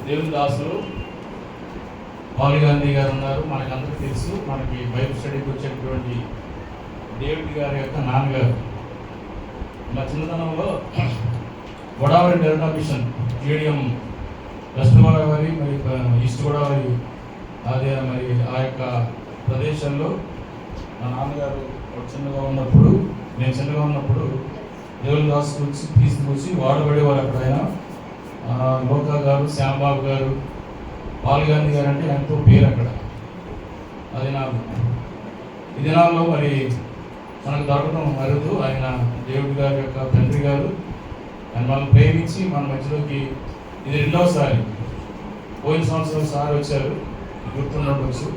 దేవుని దాసులు పాల్ గాంధీ గారు ఉన్నారు. మనకందరికీ తెలుసు. మనకి బైబిల్ స్టడీకి వచ్చేటువంటి డేవిడ్ గారి యొక్క నాన్నగారు. మా చిన్నతనంలో Godavari delta mission GDM west Godavari మరి ఈస్ట్ గోదావరి అదే మరి ఆ యొక్క ప్రదేశంలో మా నాన్నగారు నేను చిన్నగా ఉన్నప్పుడు దేవుని దాసు గురించి తీసుకొచ్చి వాడబడేవారు. అక్కడ ఆయన లోకా గారు, శ్యాంబాబు గారు, పాల్ గాంధీ గారు అంటే ఎంతో పేరు అక్కడ. అది నాకు ఈ దినాల్లో మరి మనకు దొరకడం అరుదు. ఆయన దేవుడి గారి యొక్క తండ్రి గారు ఆయన మనల్ని ప్రేమించి మన మధ్యలోకి ఇది రెండవసారి. పోయిన సంవత్సరం సార్ వచ్చారు, గుర్తుండవచ్చు.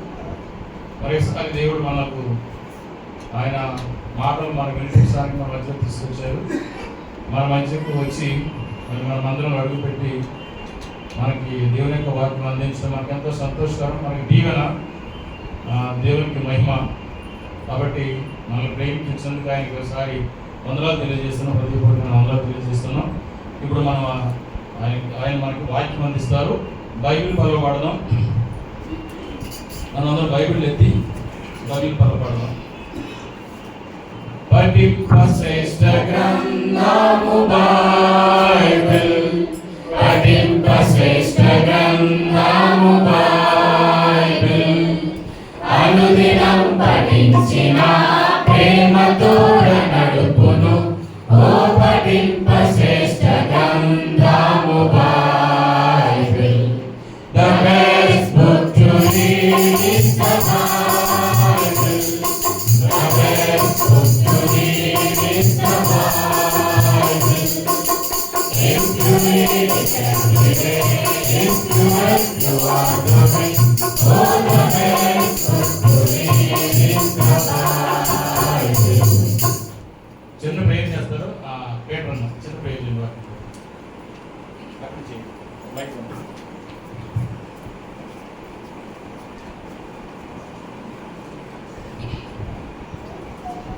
మరొకసారి దేవుడు మనకు ఆయన మాటలు మనకు వినిపించడానికి మన మధ్యలో తీసుకొచ్చారు. మన మధ్యకు వచ్చి మరి మన మందిరం అడుగుపెట్టి మనకి దేవుని యొక్క వాక్యం అందించడం మనకు ఎంతో సంతోషకరం, మనకి దీవెన, దేవునికి మహిమ. కాబట్టి మనల్ని ప్రేమించినందుకు ఆయనకి ఒకసారి వందనాలు తెలియజేస్తున్నాం, హృదయపూర్వక వందనాలు తెలియజేస్తున్నాం. ఇప్పుడు మనం ఆయన మనకి వాక్యం అందిస్తారు. బైబిల్ పదవి పాడదాం. మనం అందరం బైబిల్ ఎత్తి బైబిల్ పదవి పాడదాం. పఠింప శ్రేష్ఠ గ్రంథము బైబిల్, పఠింప శ్రేష్ఠ గ్రంథము బైబిల్, అనుదినం పఠించిన ప్రేమతో నడుపును. ఓ పఠింప శ్రేష్ఠ గ్రంథము Bible, the best book to read is the Bible, the best book to read is the Bible. If you read it every day, if you work, you are doing. Oh, the best book to read is the Bible. చిన్న prayer చేస్తారు. Paper అన్న చిన్న prayer చేయండి. అక్కడ చేయండి. Mic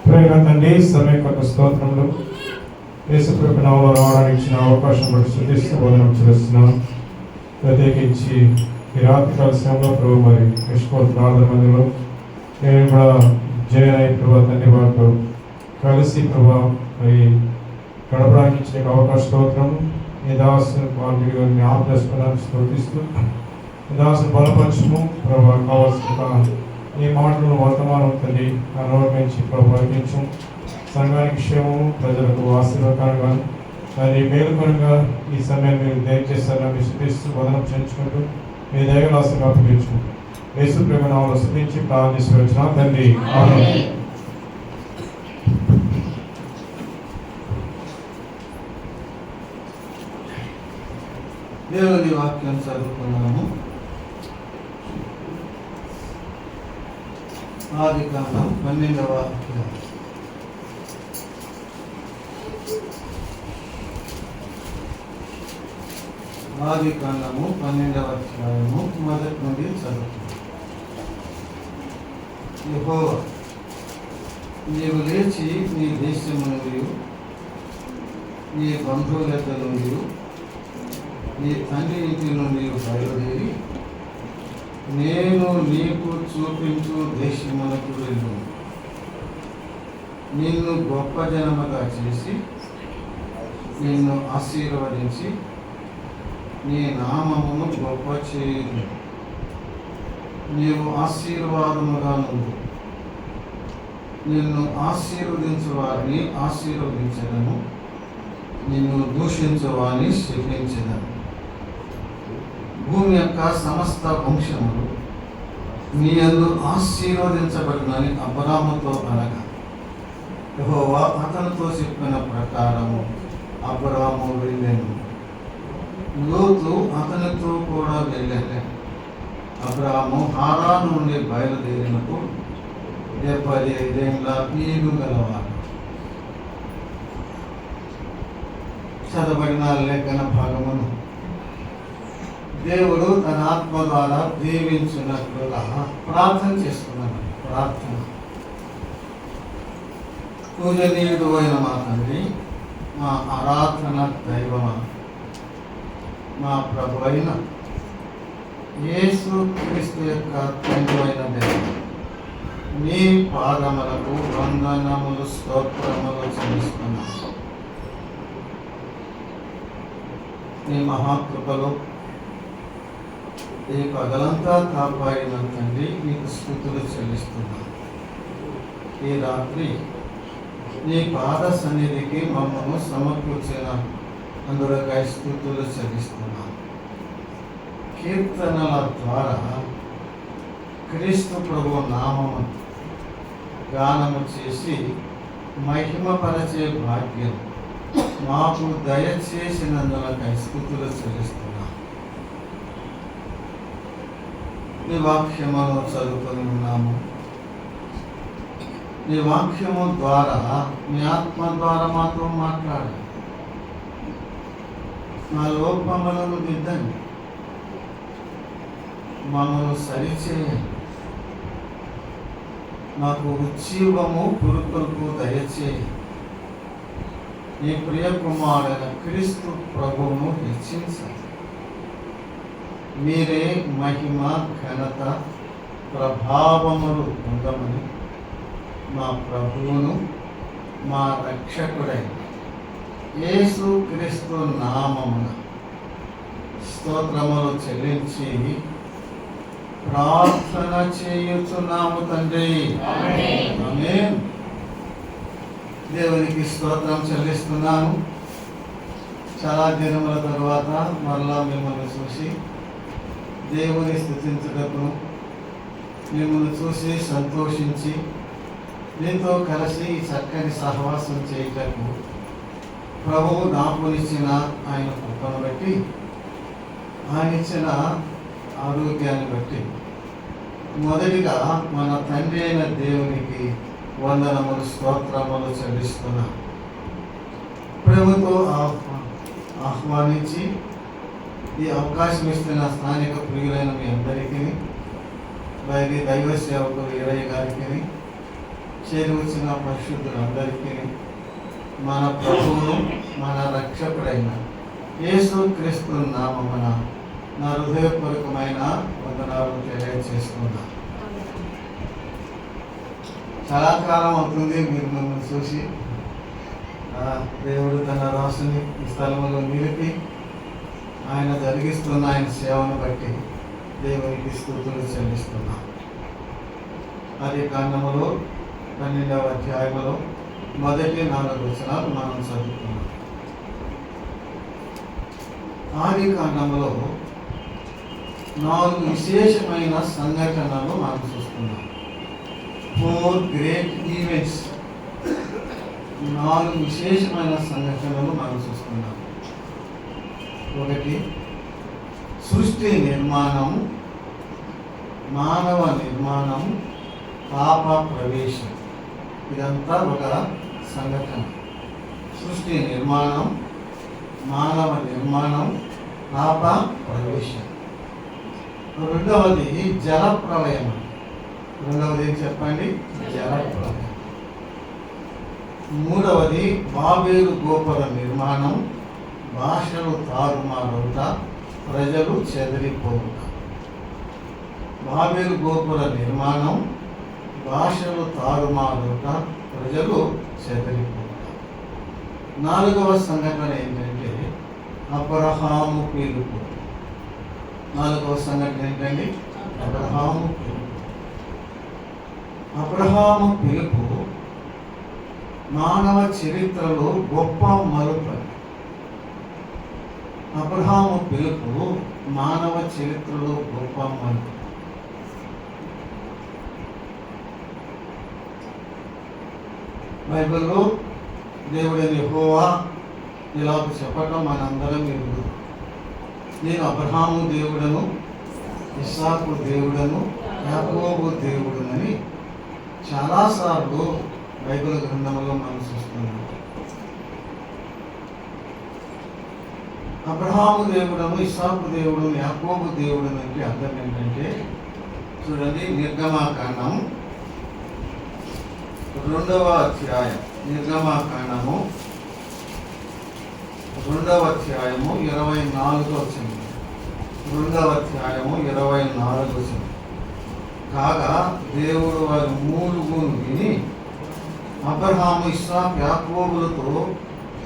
ప్రేమ తండ్రి, సమయం కొత్త స్తోత్రములు యేసుప్రభు నామములో రావడానికి ఇచ్చిన అవకాశం బట్టి స్తుతిస్తూ వందనం చెల్లిస్తున్నాం. ప్రత్యేకించి ఈ రాత్రి కాల సమయంలో ప్రభు మరి యశ్వర్ ప్రార్థన మందిరంలో నేను కూడా జైన్ అయి ప్రభు తండ్రి వారితో కలిసి ప్రభు మరి గడపడానికి ఇచ్చిన అవకాశం స్తోత్రం. ఈ దాసుని వారిని ఆపేసుకున్నాను స్తోతిస్తూ ఈ దాసుని బలపరచము ప్రభు కావాల్సిన ఈ మాటలను వర్తమానం తండ్రి ఆ నోటి నుంచి ప్రభు అందించం. సంఘానికి క్షేమము, ప్రజలకు ఆశీర్వాదకరంగా మరి మేలుకరంగా ఈ సమయం మీరు దయచేస్తారని విశ్వసిస్తూ వదనం చేయించుకుంటూ మీ దైవ ఆశగా అప్పగించుకుంటూ యేసు ప్రేమ నామములో స్తుతించి ప్రార్థిస్తూ వచ్చిన తండ్రి ఆమేన్. దేవుని వాక్యం చదువుకున్నాము. ఆదికాండం 12వ అధ్యాయం. ఆదికాండము 12వ అధ్యాయము మొదటి నుండి చదువుకున్నాము. యెహోవా, నీవు లేచి నీ దేశము నుండి, నీ బంధువుల నుండి, నీ తండ్రి ఇంటి నుండి బయలుదేరి నేను నీకు చూపించు దేశమునకు వెళ్ళు. నిన్ను గొప్ప జనముగా చేసి నిన్ను ఆశీర్వదించి నీ నామమును గొప్ప చేయుదు. నీవు ఆశీర్వాదముగా నుండు. నిన్ను ఆశీర్వదించు వారిని ఆశీర్వదించదను, నిన్ను దూషించు వారిని శపించదను. భూమి యొక్క సమస్త వంశములు నీ యందు ఆశీర్వదించబడినని అబ్రాహాముతో అనగా యెహోవా అతనితో చెప్పిన ప్రకారము అబ్రాహాము వెళ్ళాను. లోతు అతనితో కూడా వెళ్ళాను. అబ్రాహాము హారాను నుండి బయలుదేరినప్పుడు 75 ఏళ్ల ఈగు గలవాడు. చదవబడిన లేఖన భాగమును దేవుడు తన ఆత్మ ద్వారా దీవించినట్లుగా ప్రార్థన చేస్తున్నాను. ప్రార్థన. పూజనీయుడు అయిన మా తండ్రి, మా ఆరాధన దైవమా, మా ప్రభు అయిన యేసు క్రీస్తు యొక్క తండ్రి దేవ, నీ పాదములకు వందనములు స్తోత్రములు చెల్లిస్తున్నాను. నీ మహాకృపలో ఈ పగలంతా కాపాడిన తండ్రి నీకు స్తుతులు చెల్లిస్తున్నాను. ఈ రాత్రి నీ పాద సన్నిధికి మమ్మను సమకూర్చిన అందులకై స్తుతులు చెల్లిస్తున్నాను. కీర్తనల ద్వారా క్రీస్తు ప్రభు నామము గానము చేసి మహిమపరచే భాగ్యం మాకు దయచేసినందులకై స్తుతులు చెల్లిస్తున్నాను. నీ వాక్యమును చదువుకొని ఉన్నాము. నీ వాక్యము ద్వారా నీ ఆత్మ ద్వారా మాతో మాట్లాడు. మా లోపములను దిద్దండి, మమ్మల్ని సరిచేయండి. మాకు ఉజ్జీవము పురుకులకు దయచేయండి. నీ ప్రియ కుమారుడైన క్రీస్తు ప్రభువును హెచ్చించండి. మీరే మహిమ ఘనత ప్రభావములు పొందమని మా ప్రభువును మా రక్షకుడైన యేసు క్రీస్తు నామమున స్తోత్రములు చెల్లించి ప్రార్థన చేయుచున్నాము తండ్రి. ఆమేన్. దేవునికి స్తోత్రం చెల్లిస్తున్నాను. చాలా దినముల తరువాత మరలా మిమ్మల్ని చూసి దేవుని స్తుతించుటకు, మిమ్మల్ని చూసి సంతోషించి నీతో కలిసి చక్కని సహవాసం చేయటకు ప్రభువు నాకు ఇచ్చిన ఆయన కృపను బట్టి, ఆయన ఇచ్చిన ఆరోగ్యాన్ని బట్టి మొదటిగా మన తండ్రి అయిన దేవునికి వందనములు స్తోత్రములు చెల్లిస్తున్నా. ప్రభుతో ఆహ్వానించి ఈ అవకాశం ఇస్తున్న స్థానిక ప్రియులైన మీ అందరికీ, వారి దైవ సేవకులు ఈరయ్య గారికి, చేరి వచ్చిన పరిశుద్ధులందరికీ మన ప్రభువును మన రక్షకుడైన యేసు క్రీస్తు నామమున నా హృదయపూర్వకమైన వందనాలు తెలియజేస్తున్నా. చాలా కాలం అవుతుంది మీరు మిమ్మల్ని చూసి. దేవుడు తన రాసుని ఈ స్థలంలో నిలిపి ఆయన జరిగిస్తున్న ఆయన సేవను బట్టి దేవునికి స్తుతులు చెల్లిస్తున్నాం. అది కాండములో 12వ అధ్యాయములో మొదటి 4 వచనాలు మనం చదువుతున్నాం. ఆది కాండములో 4 విశేషమైన సంఘటనలు మనం చూస్తున్నాం. 4 గ్రేట్ ఈవెంట్స్, 4 విశేషమైన సంఘటనలు మనం చూస్తున్నాం. 1, సృష్టి నిర్మాణం, మానవ నిర్మాణం, పాప ప్రవేశం. ఇదంతా ఒక సంఘటన. సృష్టి నిర్మాణం, మానవ నిర్మాణం, పాప ప్రవేశం. 2వది జల ప్రళయం. 2వది చెప్పండి, జల ప్రళయం. 3వది బాబేలు గోపుర నిర్మాణం, భాషలు తారుమారుట, ప్రజలు చెదిరిపోవుట. బాబేలు గోపుర నిర్మాణం, భాషలు తారుమారుట, ప్రజలు చెదిరిపోవుట. 4వ సంఘటన ఏంటంటే అబ్రహాము పిలుపు. 4వ సంఘటన ఏంటండి? అబ్రహాము పిలుపు. అబ్రహాము పిలుపు మానవ చరిత్రలో గొప్ప మలుపు. అబ్రహాము పిలుపు మానవ చరిత్రలో గొప్ప మలుపు. బైబిల్లో దేవుడైన యెహోవా ఇలాగ చెప్పటం మనందరం ఎరుగు. నేను అబ్రహాము దేవుడను, ఇస్సాకు దేవుడను, యాకోబు దేవుడునని చాలాసార్లు బైబిల్ గ్రంథంలో మనం చూస్తున్నాం. అబ్రహాము దేవుడను, ఇస్సాకు దేవుడు, యాకోబు దేవుడు అంటే అర్థం ఏంటంటే, చూడండి, నిర్గమాకాండం 2వ అధ్యాయం, నిర్గమాకాండము 2వ అధ్యాయము 24వ వచనం. 2:24. కాగా దేవుడు వారి మూలుగును విని అబ్రహాము, ఇస్సాకు, యాకోబులతో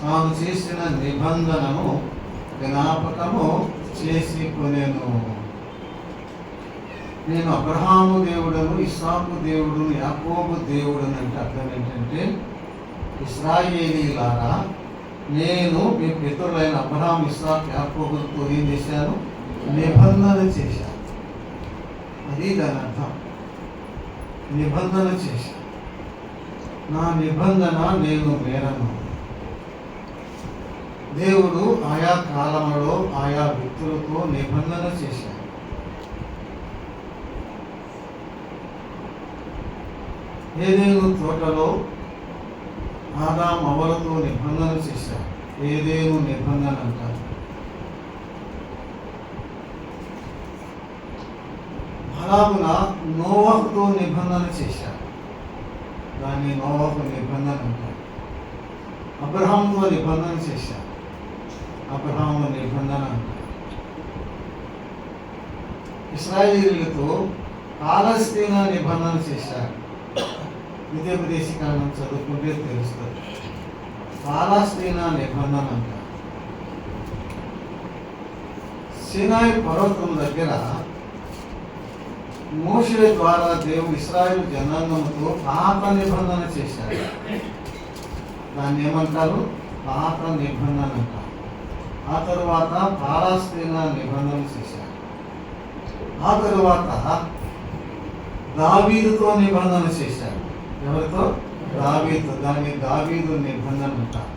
తాను చేసిన నిబంధనను జ్ఞాపకము చేసి కొనెను. నేను అబ్రహాము దేవుడను, ఇస్సాకు దేవుడును, యాకోబు దేవుడును అంటే అర్థం ఏంటంటే, ఇశ్రాయేలీలారా, నేను మీ పితరులైన అబ్రహాం, ఇస్సాకు, యాకోబులతో ఏం చేశాను? నిబంధన చేశాను. అది దాని అర్థం. నిబంధన చేశాను. నా నిబంధన నేను మేరను. దేవుడు ఆయా కాలంలో ఆయా వ్యక్తులతో నిబంధన చేశాడు. ఏదేను తోటలో ఆదాము అవ్వలతో నిబంధన చేశాడు. ఏదేను నిబంధన అంటారు. అలాగున నోవహుతో నిబంధన చేశాడు. దాన్ని నోవహు నిబంధన అంటారు. అబ్రహాముతో నిబంధన చేశాడు. అబ్రహాము నిబంధన అంటారు. ఇశ్రాయేలీయులతో పాలస్తీనా నిబంధన చేశాడు. విదేశీకాలం చదువుకుంటే తెలుస్తుంది. పాలస్తీనా నిబంధన అంటారు. సినాయి పర్వతం దగ్గర మోషే ద్వారా దేవుడు ఇశ్రాయేలు జనాంగంతో పాత నిబంధన చేశాడు. దాన్ని ఏమంటారు? పాత నిబంధన అంటారు. ఆ తరువాత పాలస్తీనా నిబంధన చేశాడు. ఆ తరువాత దావీదుతో నిబంధన చేశాడు. ఎవరితో? దావీదు. దాన్ని దావీదు నిబంధన అంటారు.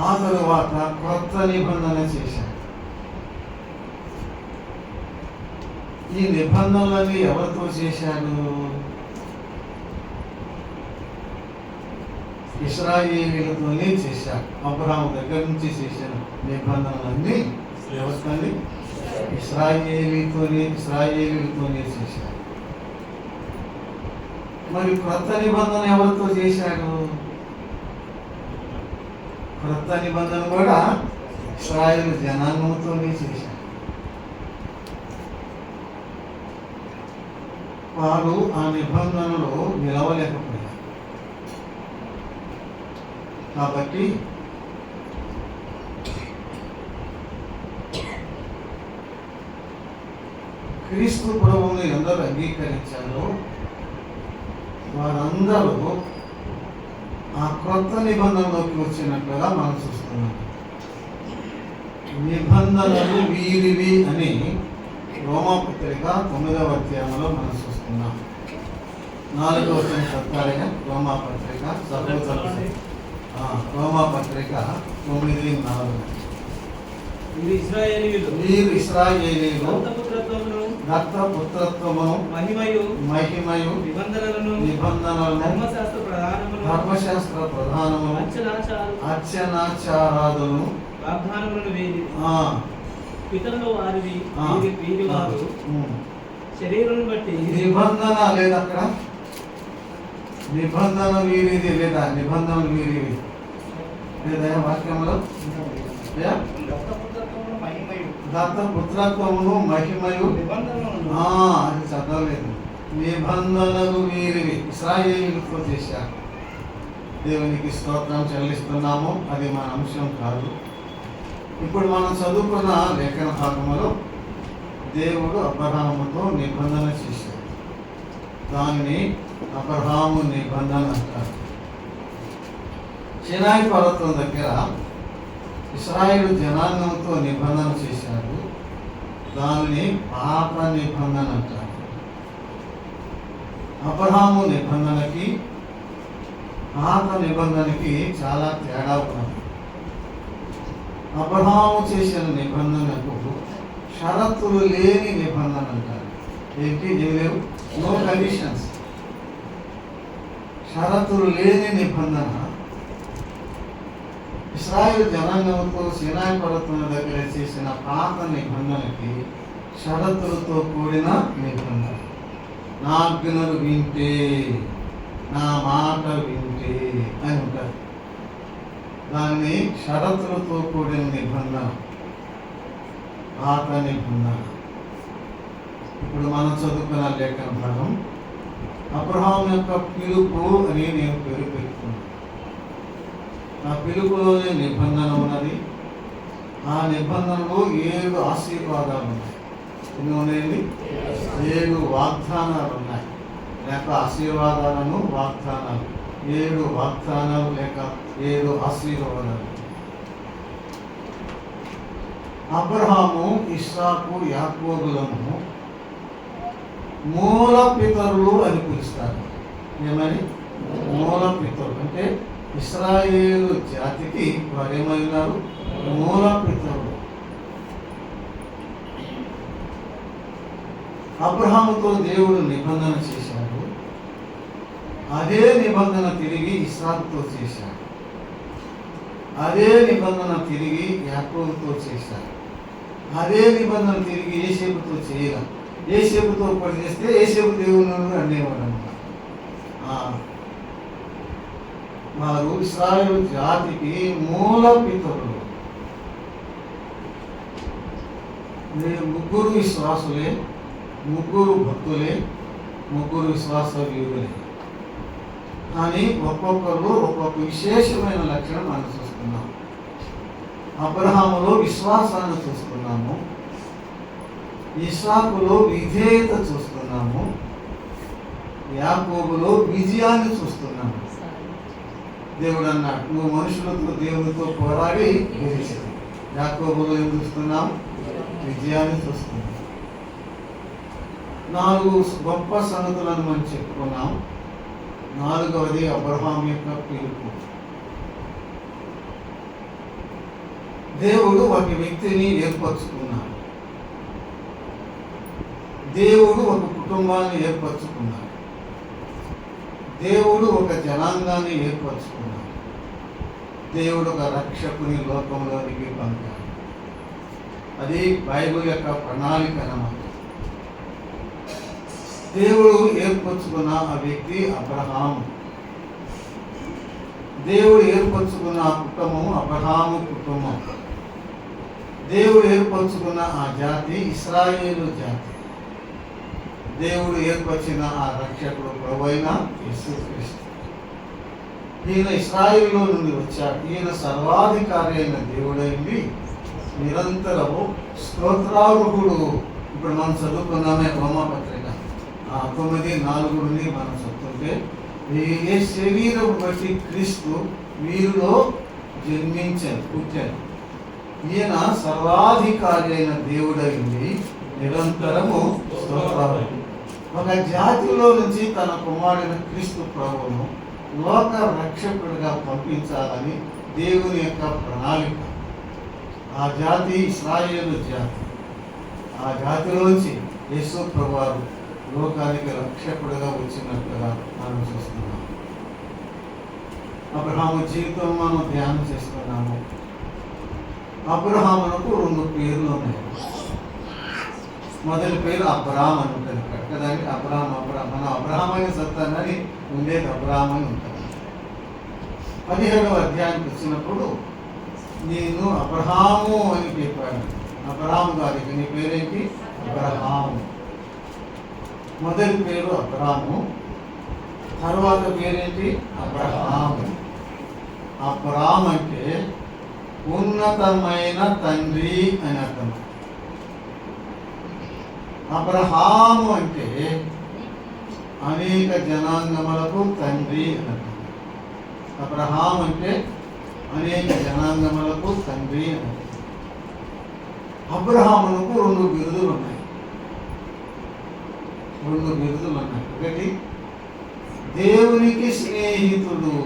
ఆ తరువాత కొత్త నిబంధన చేశాడు. ఈ నిబంధనలన్నీ ఎవరితో చేశాడు? ఇశ్రాయేలీయులతోనే చేశాడు. అబ్రహాము దగ్గర నుంచి చేసిన నిబంధనలన్నీ ఎవరితోని? ఇశ్రాయేలీయులతోనే చేశాడు. మరి క్రొత్త నిబంధన ఎవరితో చేశాడు? క్రొత్త నిబంధన కూడా ఇశ్రాయేలు జనాంగంతోనే చేశాడు. వారు ఆ నిబంధనలో నిలవలేకపోయారు. కాబట్టి క్రీస్తు ప్రభువుని ఎందరూ అంగీకరించారో వారందరూ ఆ కొత్త నిబంధనలోకి వచ్చినట్లుగా మనం చూస్తున్నాం. నిబంధనలు వీరివి అని రోమాపత్రిక 9వ అధ్యాయంలో మనం చూస్తున్నాం. 4వ వచనం చదవాలిగా. రోమాపత్రిక రోమాపత్రిక 9:4. వీరు ఇశ్రాయేలీయులు దత్తపుత్రత్వమును మహిమయు నిబంధనలను ధర్మశాస్త్ర ప్రధానమును అర్చనాచారాదులను పితరులు వారివి వీరి వారు శరీరం బట్టి నిబంధన లేదా? అక్కడ నిబంధన వీరిది లేదా? నిబంధనలు వీరివి లేదా వాక్యంలో? దత్తపుత్రత్వమును మహిమయు అది చదవలేదు. నిబంధనలు వీరివి ఇశ్రాయేలీయులతో చేశారు. దేవునికి స్తోత్రం చెల్లిస్తున్నాము. అది మన అంశం కాదు. ఇప్పుడు మనం చదువుకున్న లేఖన భాగంలో దేవుడు అబ్రహాముతో నిబంధన చేశాడు. దానిని అబ్రహాము నిబంధన అంటారు. సినాయి పర్వతం దగ్గర ఇశ్రాయేలు జనాంగంతో నిబంధన చేశాడు. దానిని పాత నిబంధన అంటారు. అబ్రహాము నిబంధనకి పాత నిబంధనకి చాలా తేడా ఉన్నది. అబ్రహాము చేసిన నిబంధనకు షరతులు లేని నిబంధన అంటారు. ఏంటి? లేవు, నో కండిషన్స్. షరతులు లేని నిబంధన ఇశ్రాయేలు జనాంగంతో సినాయి పర్వతం దగ్గర చేసిన పాత నిబంధనకి షరతులతో కూడిన నిబంధన. నా ఆజ్ఞలు వింటే, నా మాట వింటే అని ఉంటారు. దాన్ని షరతులతో కూడిన నిబంధన. పాత నిబంధన. ఇప్పుడు మనం చదువుకున్న లేఖన భాగం అబ్రహాం యొక్క పిలుపు అని నేను పేరు పెట్టుకున్నాను. ఆ పిలుపులోనే నిబంధన ఉన్నది. ఆ నిబంధనలో 7 ఆశీర్వాదాలు ఉన్నాయి. ఎన్ని ఉన్నాయండి? 7 వాగ్దానాలు ఉన్నాయి. లేక ఆశీర్వాదాలను వాగ్దానాలు, 7 వాగ్దానాలు లేక 7 ఆశీర్వాదాలు. అబ్రహాము, ఇస్సాకు, యాకోబులను మూల పితరులు అని పిలుస్తారు. ఏమని? మూల పితరులు అంటే ఇశ్రాయేలు జాతికి వారు ఏమైనారు? మూల పితరులు. అబ్రహాముతో దేవుడు నిబంధన చేశాడు. అదే నిబంధన తిరిగి ఇస్సాకుతో చేశాడు. అదే నిబంధన తిరిగి యాకోబుతో చేశాడు. అదే నిబంధన తిరిగి యోసేపుతో చేయగా, యోసేపుతో ఒకటి చేస్తే యోసేపు దేవుని అనేవాడు అన్నమాట. వారు ఇశ్రాయేలు జాతికి మూల పితరులు. ముగ్గురు విశ్వాసులే, ముగ్గురు భక్తులే, ముగ్గురు విశ్వాస వీరులే. కానీ ఒక్కొక్కరు ఒక్కొక్క విశేషమైన లక్షణం మనం చూస్తున్నాం. అబ్రహాములో విశ్వాసాన్ని చూస్తున్నాము, ఇస్సాకులో విధేయత చూస్తున్నాము, యాకోబులో విజయాన్ని చూస్తున్నాము. దేవుడు అన్నాడు, నువ్వు మనుషులతో దేవునితో పోరాడి గెలిచావు. యాకోబులో ఏం చూస్తున్నాం? విజయాన్ని చూస్తున్నాం. 4 గొప్ప సంగతులను మనం చెప్పుకున్నాం. 4వది అబ్రహాం యొక్క పిలుపు. దేవుడు ఒక వ్యక్తిని ఏర్పరచుకున్నాడు. దేవుడు ఒక కుటుంబాన్ని ఏర్పరచుకున్నాడు. దేవుడు ఒక జనాంగాన్ని ఏర్పరచుకున్నాడు. దేవుడు ఒక రక్షకుని లోకంలోనికి పంపాడు. అది బైబిల్ యొక్క ప్రణాళిక అన్నమాట. దేవుడు ఏర్పరచుకున్న ఆ వ్యక్తి అబ్రహాము. దేవుడు ఏర్పరచుకున్న ఆ కుటుంబం అబ్రహాము కుటుంబం. దేవుడు ఏర్పరచుకున్న ఆ జాతి ఇశ్రాయేలు జాతి. దేవుడు ఏర్పరిచిన ఆ రక్షకుడు ప్రభువైన యేసుక్రీస్తు. ఈయన ఇశ్రాయేలులో నుండి వచ్చాడు. ఈయన సర్వాధికారి అయిన దేవుడైంది. నిరంతరము స్తోత్రార్హుడు. ఇప్పుడు మనం చదువుకున్నామే రోమాపత్రిక 9:4 నుండి మనం చదువుతుంటే, ఏ శరీరం బట్టి క్రీస్తు వీరిలో జన్మించారు, పుట్టారు. ఈయన సర్వాధికారి అయిన దేవుడైంది. నిరంతరము స్తోత్రార్హుడు. ఒక జాతిలో నుంచి తన కుమారుడైన క్రీస్తు ప్రభువును లోక రక్షకుడిగా పంపించాలని దేవుని యొక్క ప్రణాళిక. ఆ జాతి ఇశ్రాయేలు జాతి. ఆ జాతిలోంచి యేసు ప్రభువారు లోకానికి రక్షకుడిగా వచ్చినట్టుగా మనం చూస్తున్నాము. అబ్రహాము జీవితం మనం ధ్యానం చేస్తున్నాము. అబ్రహామునకు 2 పేర్లు ఉన్నాయి. మొదటి పేరు అబ్రామ్ అని ఉంటుంది. కదండి, అబ్రామ్. మనం అబ్రహాం అని చెప్తాం కానీ ఉండేది అబ్రామ్ అని ఉంటుంది. 17వ అధ్యాయానికి వచ్చినప్పుడు నేను అబ్రహాము అని చెప్పాను. అబ్రహాము గారికి నీ పేరేంటి? అబ్రహాము. మొదటి పేరు అబ్రాము, తర్వాత పేరేంటి? అబ్రహాము. అబ్రామ్ అంటే ఉన్నతమైన తండ్రి అని అర్థం. అబ్రహాము అంటే అనేక జనాంగములకు తండ్రి అని అర్థం. అబ్రహాం అంటే అనేక జనాంగములకు తండ్రి అని అర్థం. అబ్రహామునకు 2 బిరుదులు ఉన్నాయి. 2 బిరుదులు ఉన్నాయి. ఒకటి దేవునికి స్నేహితుడు.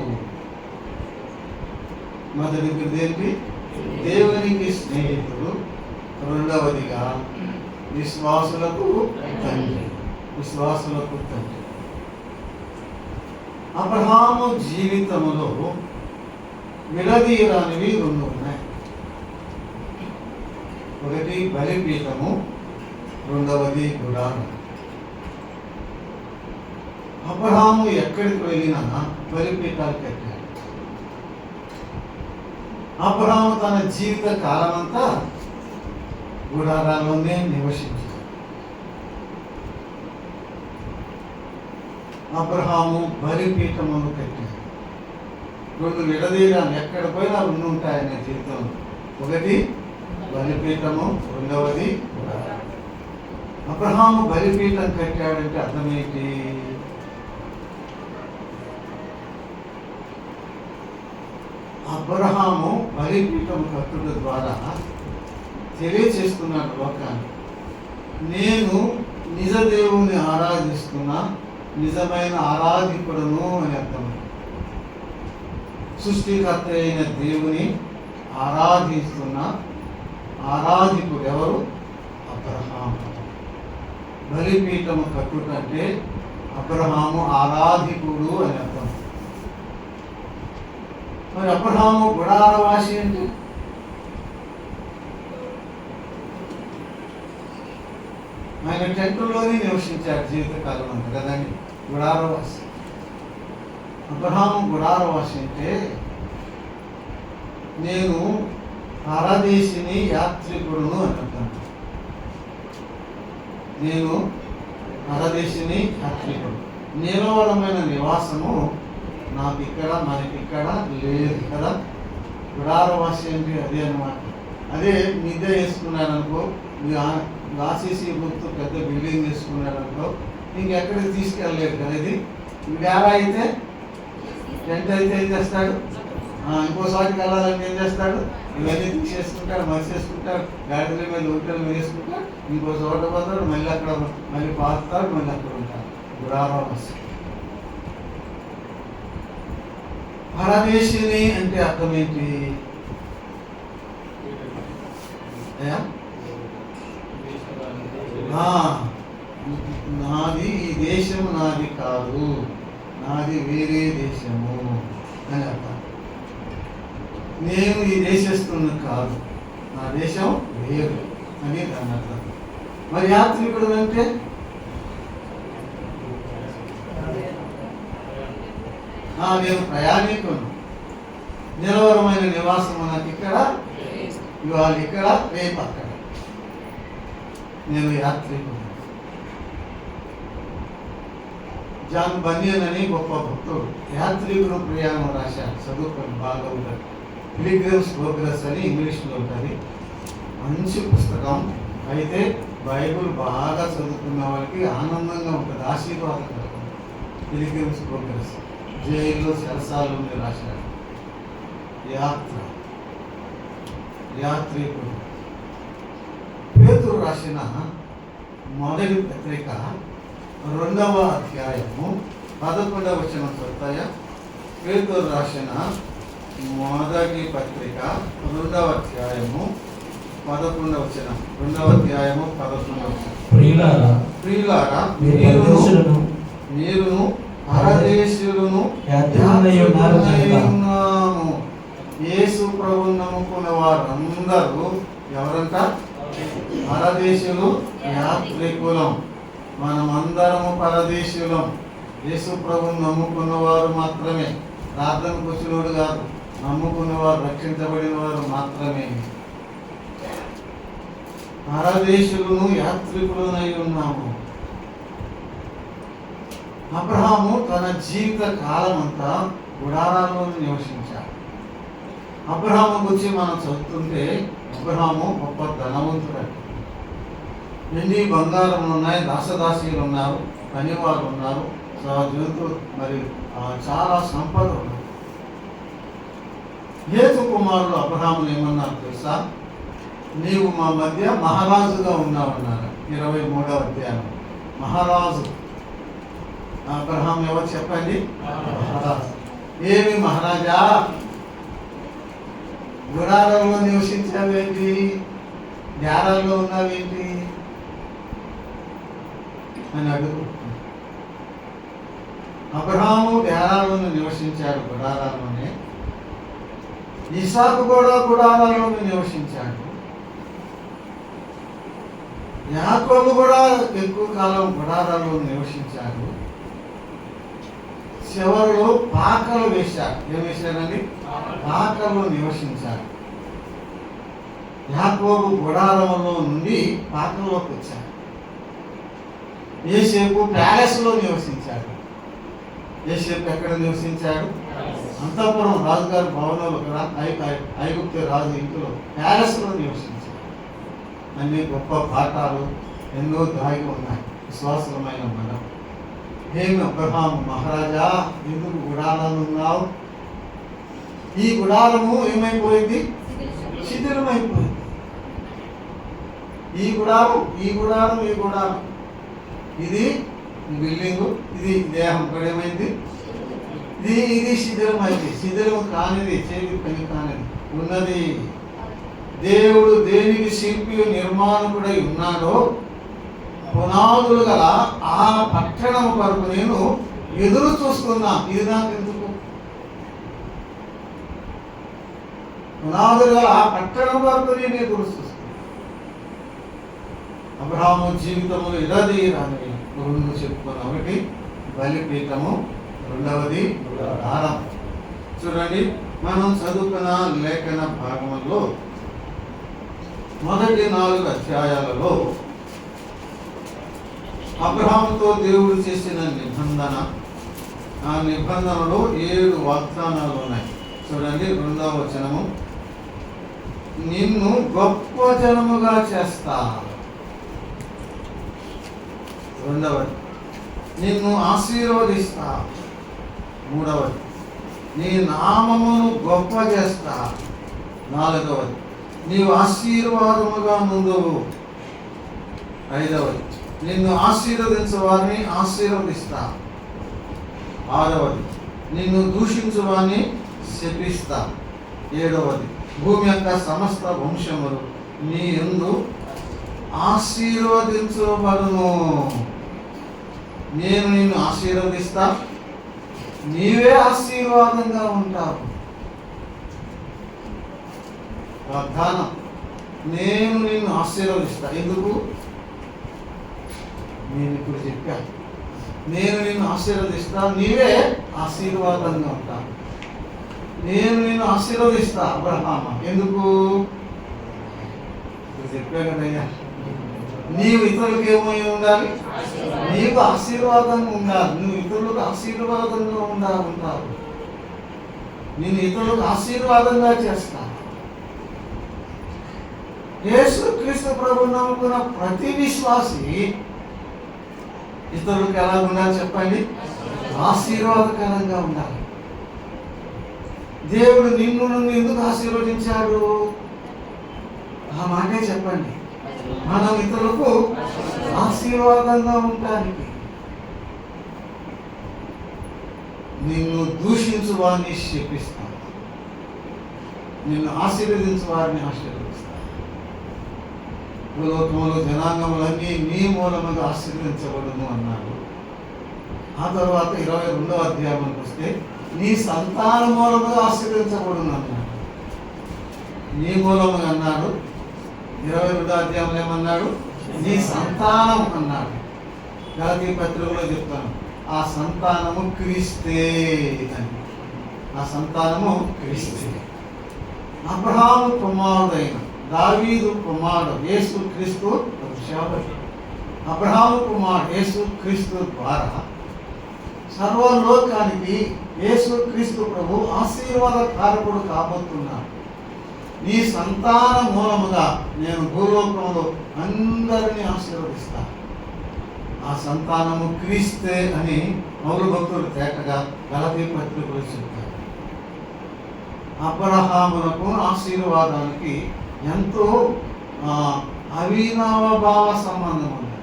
మొదటి బిరుదు ఏంటి? దేవునికి స్నేహితుడు. రెండవదిగా విశ్వాసులకు తండ్రి. విశ్వాసులకు తండ్రి. అబ్రహాము జీవితంలో విడదీయరానివి 2 ఉన్నాయి. ఒకటి బలిపీఠము, రెండవది గుడారం. అబ్రహాము ఎక్కడికి వెళ్ళినా బలిపీఠాలు కట్టాడు. అబ్రహాము తన జీవిత కాలమంతా గుడారాల్లోనే నివసించాడు. అబ్రహాము బలిపీఠమును కట్టాడు. రెండు విడదీరాలు ఎక్కడ పోయినా రెండు ఉంటాయనే జీవితంలో. ఒకటి బలిపీఠము, రెండవది గుడారం. అబ్రహాము బలిపీఠం కట్టాడంటే అర్థం ఏంటి? అబ్రహాము బలిపీఠం కట్టుట ద్వారా తెలియచేస్తున్నాడు లోకాన్ని, నేను నిజ దేవుని ఆరాధిస్తున్నా, నిజమైన ఆరాధికుడును అని అర్థం. సృష్టికర్త అయిన దేవుని ఆరాధిస్తున్న ఆరాధికుడు ఎవరు? అబ్రహాము. బలిపీఠము కట్టుటంటే అబ్రహాము ఆరాధికుడు అని అర్థం. మరి అబ్రహాము గుడారవాసి అంటే ఆయన టెంటులోనే నివసించాడు జీవితకాలం అంతా కదండి. గుడారవాసి అబ్రహాము గుడారవాసి అంటే నేను పరదేశిని యాత్రికుడును అని అంటాను. నేను పరదేశిని యాత్రికుడు. నిలవరమైన నివాసము నాకు ఇక్కడ మనకిక్కడ లేదు కదా. గుడారవాసి అంటే అదే అన్నమాట. అదే మిద్దె వేసుకున్నాడు అనుకో, ఆర్సీసీ గుర్తు పెద్ద బిల్డింగ్ వేసుకున్నాడు అనుకో, ఇంకెక్కడికి తీసుకెళ్ళలేదు కదా. ఇది డేరా అయితే టెంట్ అయితే ఏం చేస్తాడు, ఇంకోసారికి వెళ్ళాలంటే ఏం చేస్తాడు, ఇవన్నీ తీసేసుకుంటాడు, మర్చేసుకుంటాడు, గాడిల మీద ఒంటెల మీద వేసుకుంటాడు, ఇంకో చోట పోతాడు, మళ్ళీ అక్కడ మళ్ళీ పాతాడు, మళ్ళీ అక్కడ ఉంటాడు. గుడారవాసి. పరదేశిని అంటే అర్థం ఏంటి? నాది ఈ దేశము నాది కాదు, నాది వేరే దేశము అని అర్థం. నేను ఈ దేశస్తుని కాదు, నా దేశం వేరు అని దాని అర్థం. మరి యాత్రికుడు అంటే నేను ప్రయాణికుడు, నిలవరమైన నివాసం నాకు ఇక్కడ, ఇవాళ ఇక్కడ, రేపు అక్కడ. నేను యాత్రికుడు. జాన్ బనియన్ అని గొప్ప భక్తుడు యాత్రికుడు ప్రయాణం రాశాడు. చదువుకొని బాగా ఉంటాడు. పిలిగ్రిమ్స్ ప్రోగ్రెస్ అని ఇంగ్లీష్లో ఉంటుంది. మంచి పుస్తకం. అయితే బైబుల్ బాగా చదువుకున్న వాళ్ళకి ఆనందంగా ఉంటుంది, ఆశీర్వాదకరం. Pilgrims progress. జైల్లో చెరసాల నుండి రాశాడు. యాత్రికుడు. పేతురు రాసిన మొదటి పత్రిక 2వ అధ్యాయము 11వ వచనం చదువుతాయా? పేతురు రాసిన మొదటి పత్రిక 2వ అధ్యాయము 11వ వచనం. 2వ అధ్యాయము 11వ వచనం. ప్రియులారా మీరును పరదేశులను ఉన్నాము. యేసు ప్రభువును నమ్ముకున్న వారందరూ ఎవరంట? పరదేశులు, యాత్రికులం. మనమందరము పరదేశులం. యేసు ప్రభువును నమ్ముకున్న వారు మాత్రమే, ప్రార్థనకు వచ్చినోడు కాదు, నమ్ముకున్న వారు, రక్షించబడిన వారు మాత్రమే. పరదేశులను, యాత్రికులనై ఉన్నాము. అబ్రహాము తన జీవిత కాలం అంతా గుడారాల్లో నివసించాడు. అబ్రహాము గురించి మనం చదువుతుంటే అబ్రహాము గొప్ప ధనవంతుడు. వెండి బంగారం ఉన్నాయి, దాసదాసీలు ఉన్నారు, పనివారు ఉన్నారు, జంతువులు, మరి చాలా సంపద ఉన్నారు. హేతు కుమారుడు అబ్రహామును ఏమన్నారు తెలుసా? నీవు మా మధ్య మహారాజుగా ఉన్నావన్నారు. 23వ అధ్యాయం. మహారాజు అబ్రహాం ఎవరు చెప్పండి? మహారాజు. ఏమి మహారాజా, గుడారంలో నివసించావేంటి, ధ్యానాల్లో ఉన్నావేంటి అని అడుగు. అబ్రహాము ధ్యానాలను నివసించాడు, గుడారాల్లోనే. ఇసాకు కూడా గుడారాల్లోనే నివసించాడు. యాకోబు కూడా ఎక్కువ కాలం గుడారాల్లో నివసించాడు. చివరిలో పాకలు వేశారు. ఏం వేశారండి? పాకలు నివసించారు. యాకోబు గుడారంలో నుండి పాకంలోకి వచ్చాడు. యోసేపు ప్యాలెస్లో నివసించాడు. యోసేపు ఎక్కడ నివసించాడు? అంతఃపురం రాజుగారి భవనంలో కదా, ఐగుప్తు రాజు ఇంటిలో ప్యాలెస్లో నివసించాడు. అన్ని గొప్ప పాఠాలు ఎన్నో దాగి ఉన్నాయి. విశ్వాసమైన మనం ఏమి అబ్రహాం మహారాజా, ఎందుకు గుడారాలు ఉన్నావు? ఈ గుడారము ఏమైపోయింది? శిథిలమైపోయింది. ఈ గుడారం ఇది బిల్డింగు, ఇది దేహం కూడా ఏమైంది? ఇది శిథిలమైంది. శిథిలం కానిది, చేతి పని కానిది ఉన్నది. దేవుడు దేనికి శిల్పి నిర్మాణకుడై ఉన్నాడో పునాదులు గల ఆ పట్టణం వరకు నేను ఎదురు చూస్తున్నా. ఇది నాకు ఎందుకు? పునాదులు గల ఆ పట్టణం వరకు నేను ఎదురు చూస్తున్నా. అబ్రహాము జీవితంలో ఇదది రాని రెండు చెప్పుకున్నా. ఒకటి బలిపీఠము, రెండవది దారం. చూడండి, మనం చదువుకున్న లేఖన భాగంలో మొదటి 4 అధ్యాయాలలో అబ్రహాముతో దేవుడు చేసిన నిబంధన, ఆ నిబంధనలో 7 వాగ్దానాలు ఉన్నాయి. చూడండి, 2వ వచనము, నిన్ను గొప్ప జనముగా చేస్తా. 2వది, నిన్ను ఆశీర్వదిస్తా. 3వది, నీ నామమును గొప్ప చేస్తా. 4వది, నీవు ఆశీర్వాదముగా ముందువు. 5వది, నిన్ను ఆశీర్వదించు వారిని ఆశీర్వదిస్తా. 6వది, నిన్ను దూషించు వారిని శపిస్తా. 7వది, భూమి యొక్క సమస్త వంశములు నీ యందు ఆశీర్వదించబడును. నేను నిన్ను ఆశీర్వదిస్తా, నీవే ఆశీర్వాదంగా ఉంటావు. వాగ్దానం, నేను నిన్ను ఆశీర్వదిస్తా. ఎందుకు? నేను ఇప్పుడు చెప్పాను, నేను నిన్ను ఆశీర్వదిస్తా, నీవే ఆశీర్వాదంగా ఉంటావు. నేను నిన్ను ఆశీర్వదిస్తా అబ్రహామ. ఎందుకు? ఇప్పుడు చెప్పా కదయ్యా, నీవు ఇతరులకు ఏమై ఉండాలి? నీకు ఆశీర్వాదంగా ఉండాలి. నువ్వు ఇతరులకు ఆశీర్వాదంగా ఉంటావు. నేను ఇతరులకు ఆశీర్వాదంగా చేస్తా. యేసు క్రీస్తు ప్రభువును నమ్ముకున్న ప్రతి విశ్వాసి ఇతరులకు ఎలా ఉండాలి చెప్పండి? ఆశీర్వాదకరంగా ఉండాలి. దేవుడు నిన్ను ఎందుకు ఆశీర్వదించాడు? ఆ మాటే చెప్పండి. మనం ఇతరులకు ఆశీర్వాదంగా ఉండడానికి. నిన్ను దూషించు వారిని శపిస్తాను, నిన్ను ఆశీర్వదించు వారిని ఆశీర్వదిస్తాను. లోకములు జనాంగములన్నీ నీ మూలముగా ఆశీర్వదించబడును అన్నాడు. ఆ తర్వాత 22వ అధ్యాయానికి వస్తే నీ సంతాన మూలముగా ఆశీర్వదించబడును అన్నాడు. నీ మూలముగా అన్నాడు. 22వ అధ్యాయంలో ఏమన్నాడు? నీ సంతానం అన్నాడు. గలతీ పత్రికలో చెప్తాను, ఆ సంతానము క్రీస్తే అని. ఆ సంతానము క్రీస్తే. అబ్రహాము కుమారుడైన దావీదు కుమారుడు యేసు క్రీస్తు అబ్రహాము కుమారుడు యేసు క్రీస్తు ద్వారా సర్వలోకానికి యేసు క్రీస్తు ప్రభు ఆశీర్వాద కారకుడు కాబోతున్నాడు. నీ సంతాన మూలముగా నేను భూలోకంలో అందరినీ ఆశీర్వదిస్తాను. ఆ సంతానము క్రీస్తే అని పౌలు భక్తుడు తేటగా గలతీ పత్రికలో చెప్తారు. అబ్రహామునకు ఆశీర్వాదానికి ఎంతో అవినావభావ సంబంధం ఉంది,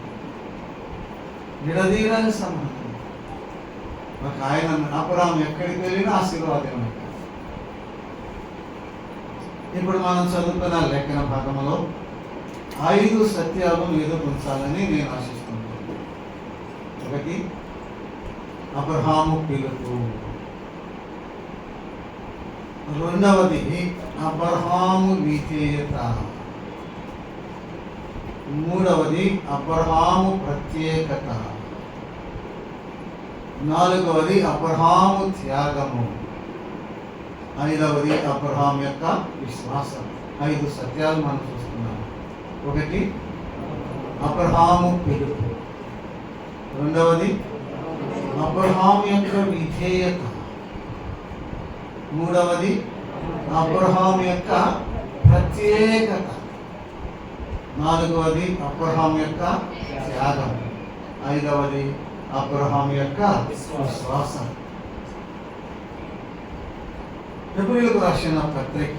విడదీరని సంబంధం. ఒక ఆయన అబ్రహాము ఎక్కడికి వెళ్ళినా ఆశీర్వాదం. ఇప్పుడు మనం చదువుతున్న లేఖన భాగంలో 5 సత్యాలను ఎదుర్కొంచాలని నేను ఆశిస్తున్నాను. 1, అబ్రహాము పిలుపు. 2వది అబ్రహాము విధేయత. 3వది అబ్రహాము ప్రత్యేకత. 4వది అబ్రహాము త్యాగము. 5వది అబ్రహాం యొక్క విశ్వాసం. 5 సత్యాలు మనం చూస్తున్నాం. ఒకటి అబ్రహాము పిలుపు, రెండవది అబ్రహాము యొక్క విధేయత, మూడవది అబ్రహాము యొక్క ప్రత్యేకత, నాలుగవది అబ్రహాము యొక్క త్యాగం, ఐదవది అబ్రహాము యొక్క విశ్వాసం. హెబ్రీయులకు రాసిన పత్రిక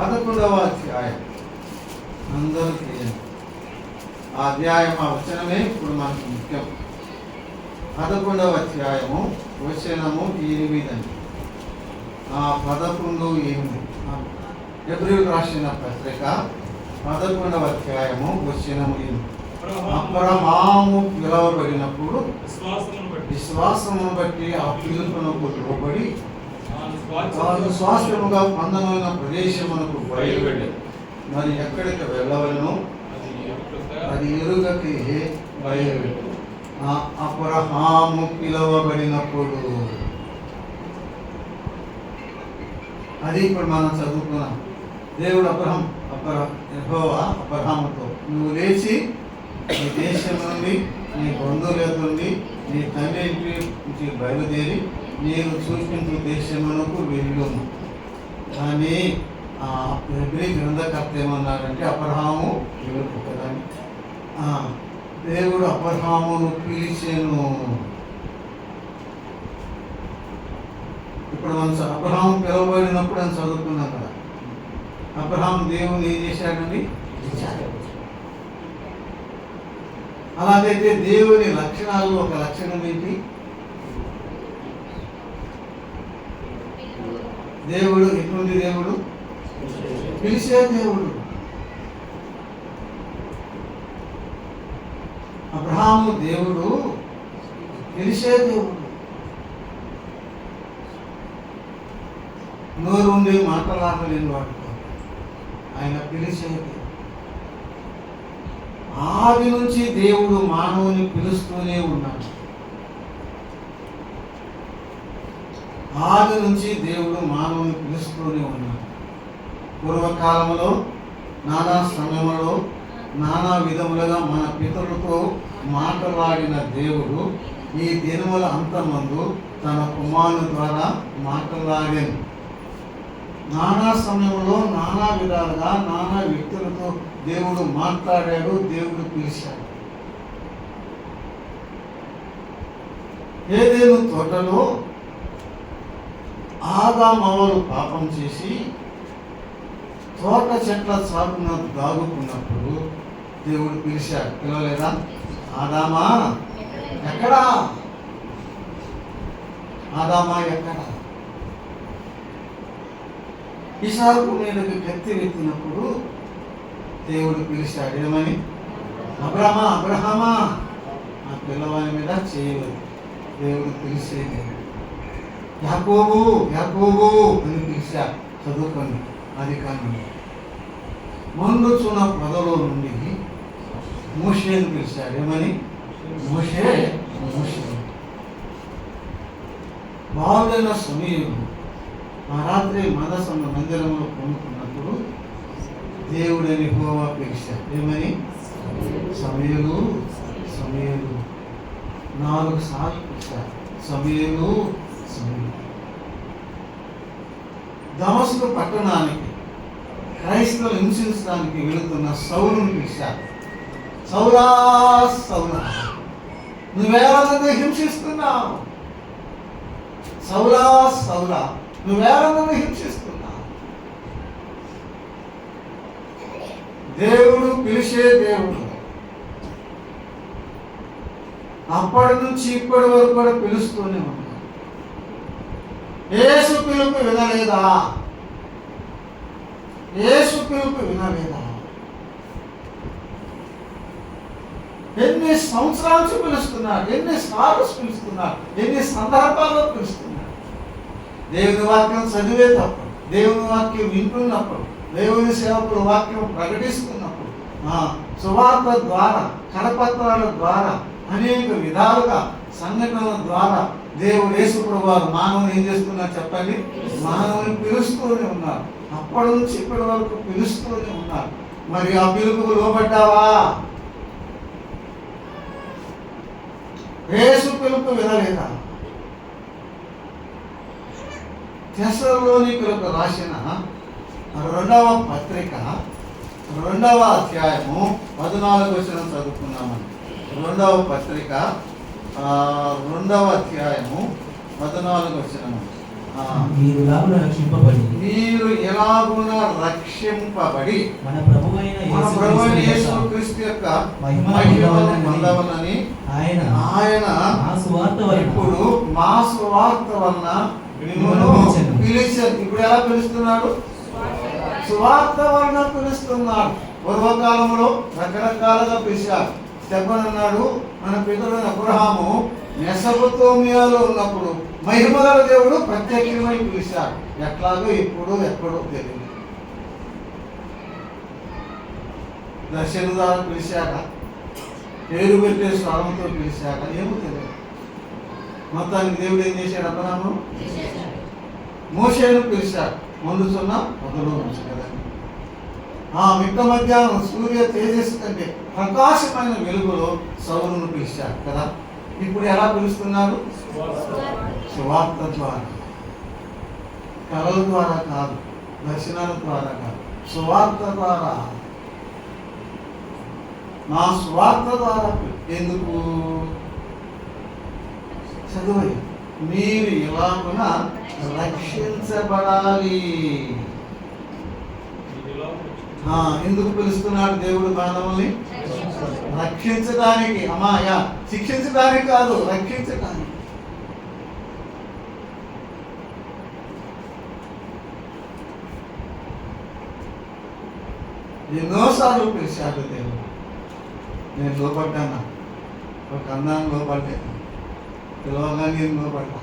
11వ అధ్యాయం, అందరూ చేయండి. ఆ అధ్యాయం, ఆ వచనమే ఇప్పుడు మనకు ముఖ్యం. 11వ అధ్యాయము వచనము 8. 11:8 హెబ్రీయులకు రాసిన పత్రిక 11వ అధ్యాయము వచనము 8. అబ్రహాము పిలువబడినప్పుడు విశ్వాసమును బట్టి ఆ పిలుపునకు లోబడి తాను స్వాస్థ్యముగా పొందనున్న ప్రదేశమునకు బయలువెళ్ళి మరి ఎక్కడికి వెళ్ళవలెనో అది ఎరుగకి బయలువెళ్ళి. అబ్రహాము పిలువబడినప్పుడు, అది ఇప్పుడు మనం చదువుకున్నాం. దేవుడు యెహోవా అబ్రహాముతో, నువ్వు లేచి నీ దేశం నుండి, నీ బంధువుల నుండి, నీ తండ్రి ఇంటి నుంచి బయలుదేరి నేను చూపించు దేశమునకు వెళ్ళుము. కానీ హెబ్రీ గ్రంథకర్త ఏమన్నారంటే అబ్రహాము పిలుపు కదా. దేవుడు అబ్రహామును పిలిచెను. ఇప్పుడు మనం అబ్రహాము పిలువబడినప్పుడు అని చదువుకున్నాం కదా. అబ్రహాము దేవుని ఏం చేశాడండి? అలాగైతే దేవుని లక్షణాలు, ఒక లక్షణం ఏంటి? దేవుడు ఎటువంటి దేవుడు? పిలిచే దేవుడు. అబ్రహాము దేవుడు పిలిచే దేవుడు. నోరు ఉండి మాట్లాడలేని వాడుకో, ఆయన పిలిచే దేవుడు. ఆది నుంచి దేవుడు మానవుని పిలుస్తూనే ఉన్నాడు. ఆది నుంచి దేవుడు మానవుని పిలుస్తూనే ఉన్నాడు. పూర్వకాలంలో, నానా సమయంలో, నానా విధములుగా మన పితరులతో మాట్లాడిన దేవుడు ఈ దినముల అంతమందు తన కుమారుని ద్వారా మాట్లాడాను. నానా సమయంలో, నానా విధాలుగా, నానా వ్యక్తులతో దేవుడు మాట్లాడాడు, దేవుడు పిలిచాడు. ఏదేను తోటలో ఆదామవ్వలు పాపం చేసి తోట చెట్ల చాటున దాగుకున్నప్పుడు దేవుడు పిలిచాడు. పిలవలేదా? ఆదామా ఎక్కడా? ఆదామా ఎక్కడా? ఇసాకు మీదకి కత్తి వెత్తినప్పుడు దేవుడు పిలిచాడు. ఏమని? అబ్రహమా. ఆ పిల్లవాని మీద చేయలేదు. దేవుడు పిలిచేది. యాకోబు అని పిలిచాడు. చదువుకోండి. అది కానీ మండుచున్న పొదలో నుండి మోషేని పిలిచాడు. ఏమని? మోషే. బాగున్న సమయం ఆ రాత్రి మనసన్న మందిరంలో కొనుక్కున్నప్పుడు దేవుడని యెహోవా పిలిచాడు. ఏమని? సమయలు 4 సార్లు పిలిచాడు. సమయలు. దమస్కు పట్టణానికి క్రైస్తవులు హింసించడానికి వెళుతున్న సౌలుని పిలిచాడు. సౌలా నువ్వెవరన్నా హింసిస్తున్నావు? సౌలా నువ్వెవరన్నా హింసిస్తున్నావు? దేవుడు పిలిచే దేవుడు. అప్పటి నుంచి ఇప్పటి వరకు కూడా పిలుస్తూనే ఉన్నాడు. యేసు పిలుపు వినలేదా? ఎన్ని సంవత్సరాల నుంచి పిలుస్తున్నారు, ఎన్ని సార్లు పిలుస్తున్నారు, ఎన్ని సందర్భాల్లో పిలుస్తున్నారు. దేవుని వాక్యం చదివే తప్పుడు, దేవుని వాక్యం వింటున్నప్పుడు, దేవుని సేవకుల వాక్యం ప్రకటిస్తున్నప్పుడు, సువార్త ద్వారా, కరపత్రాల ద్వారా అనేక విధాలుగా సంఘటనల ద్వారా దేవుడు యేసు ప్రభువు వారు మానవుని ఏం చేస్తున్నారు చెప్పండి? మానవుని పిలుస్తూనే ఉన్నారు. అప్పటి నుంచి ఇప్పటి వరకు పిలుస్తూనే ఉన్నారు. మరి ఆ పిలుపుకు లోబడ్డావా? యేసు పిలుపు వినలేదా? తెస్సలోనికీయులకు రాసిన 2వ పత్రిక 2వ అధ్యాయము 14వ వచనం చదువుకున్నామని. 2వ పత్రిక 2వ అధ్యాయము 14వ వచనము. మీరు ఎలాగున రక్షింపబడి మన ప్రభువైన యేసుక్రీస్తు యొక్క మహిమను పొందవలెనని ఆయన ఇప్పుడు మా సువార్త వలన మిమ్మల్ని పిలిచారు. ఇప్పుడు ఎలా పిలుస్తున్నాడు? సువార్త వలన పిలుస్తున్నాడు. పూర్వకాలంలో రకరకాలుగా పిలిచారు. చెప్పనన్నాడు, మన పితరుడైన అబ్రహాము మెసొపొతేమియాలో ఉన్నప్పుడు మహిమగల దేవుడు ప్రత్యేకమై పిలిచాడు. ఎట్లాగో ఇప్పుడు ఎక్కడో తెలియదు. దర్శనం ద్వారా పిలిచాక, పేరు పెట్టే స్వరంతో పిలిచాక ఏమో తెలియదు. మొత్తానికి దేవుడు ఏం చేశాడు? అబ్రహాము మోషేను పిలిచాడు. ముందుచున్న మొదలు నుంచి కదండి. మిట్ట మధ్యాహ్నం సూర్య తేజస్సు కంటే ప్రకాశమైన వెలుగులో సౌలును పిలిచాడు కదా. ఇప్పుడు ఎలా పిలుస్తున్నారు? సువార్త ద్వారా, కళల ద్వారా కాదు, దర్శనాల ద్వారా కాదు, సువార్త ద్వారా. నా సువార్త ద్వారా. ఎందుకు? చదువు. మీరు ఎలాగున రక్షించబడాలి. ఎందుకు పిలుస్తున్నాడు దేవుడు మానవుల్ని? రక్షించడానికి. అమ్మాయా, శిక్షించడానికి కాదు, రక్షించడానికి. ఎన్నోసార్లు పిలిచాడు దేవుడు. నేను లోపడ్డాను, ఒక అందాన్ని లోపడ్డాను, పిలవగా నేను లోపడ్డా.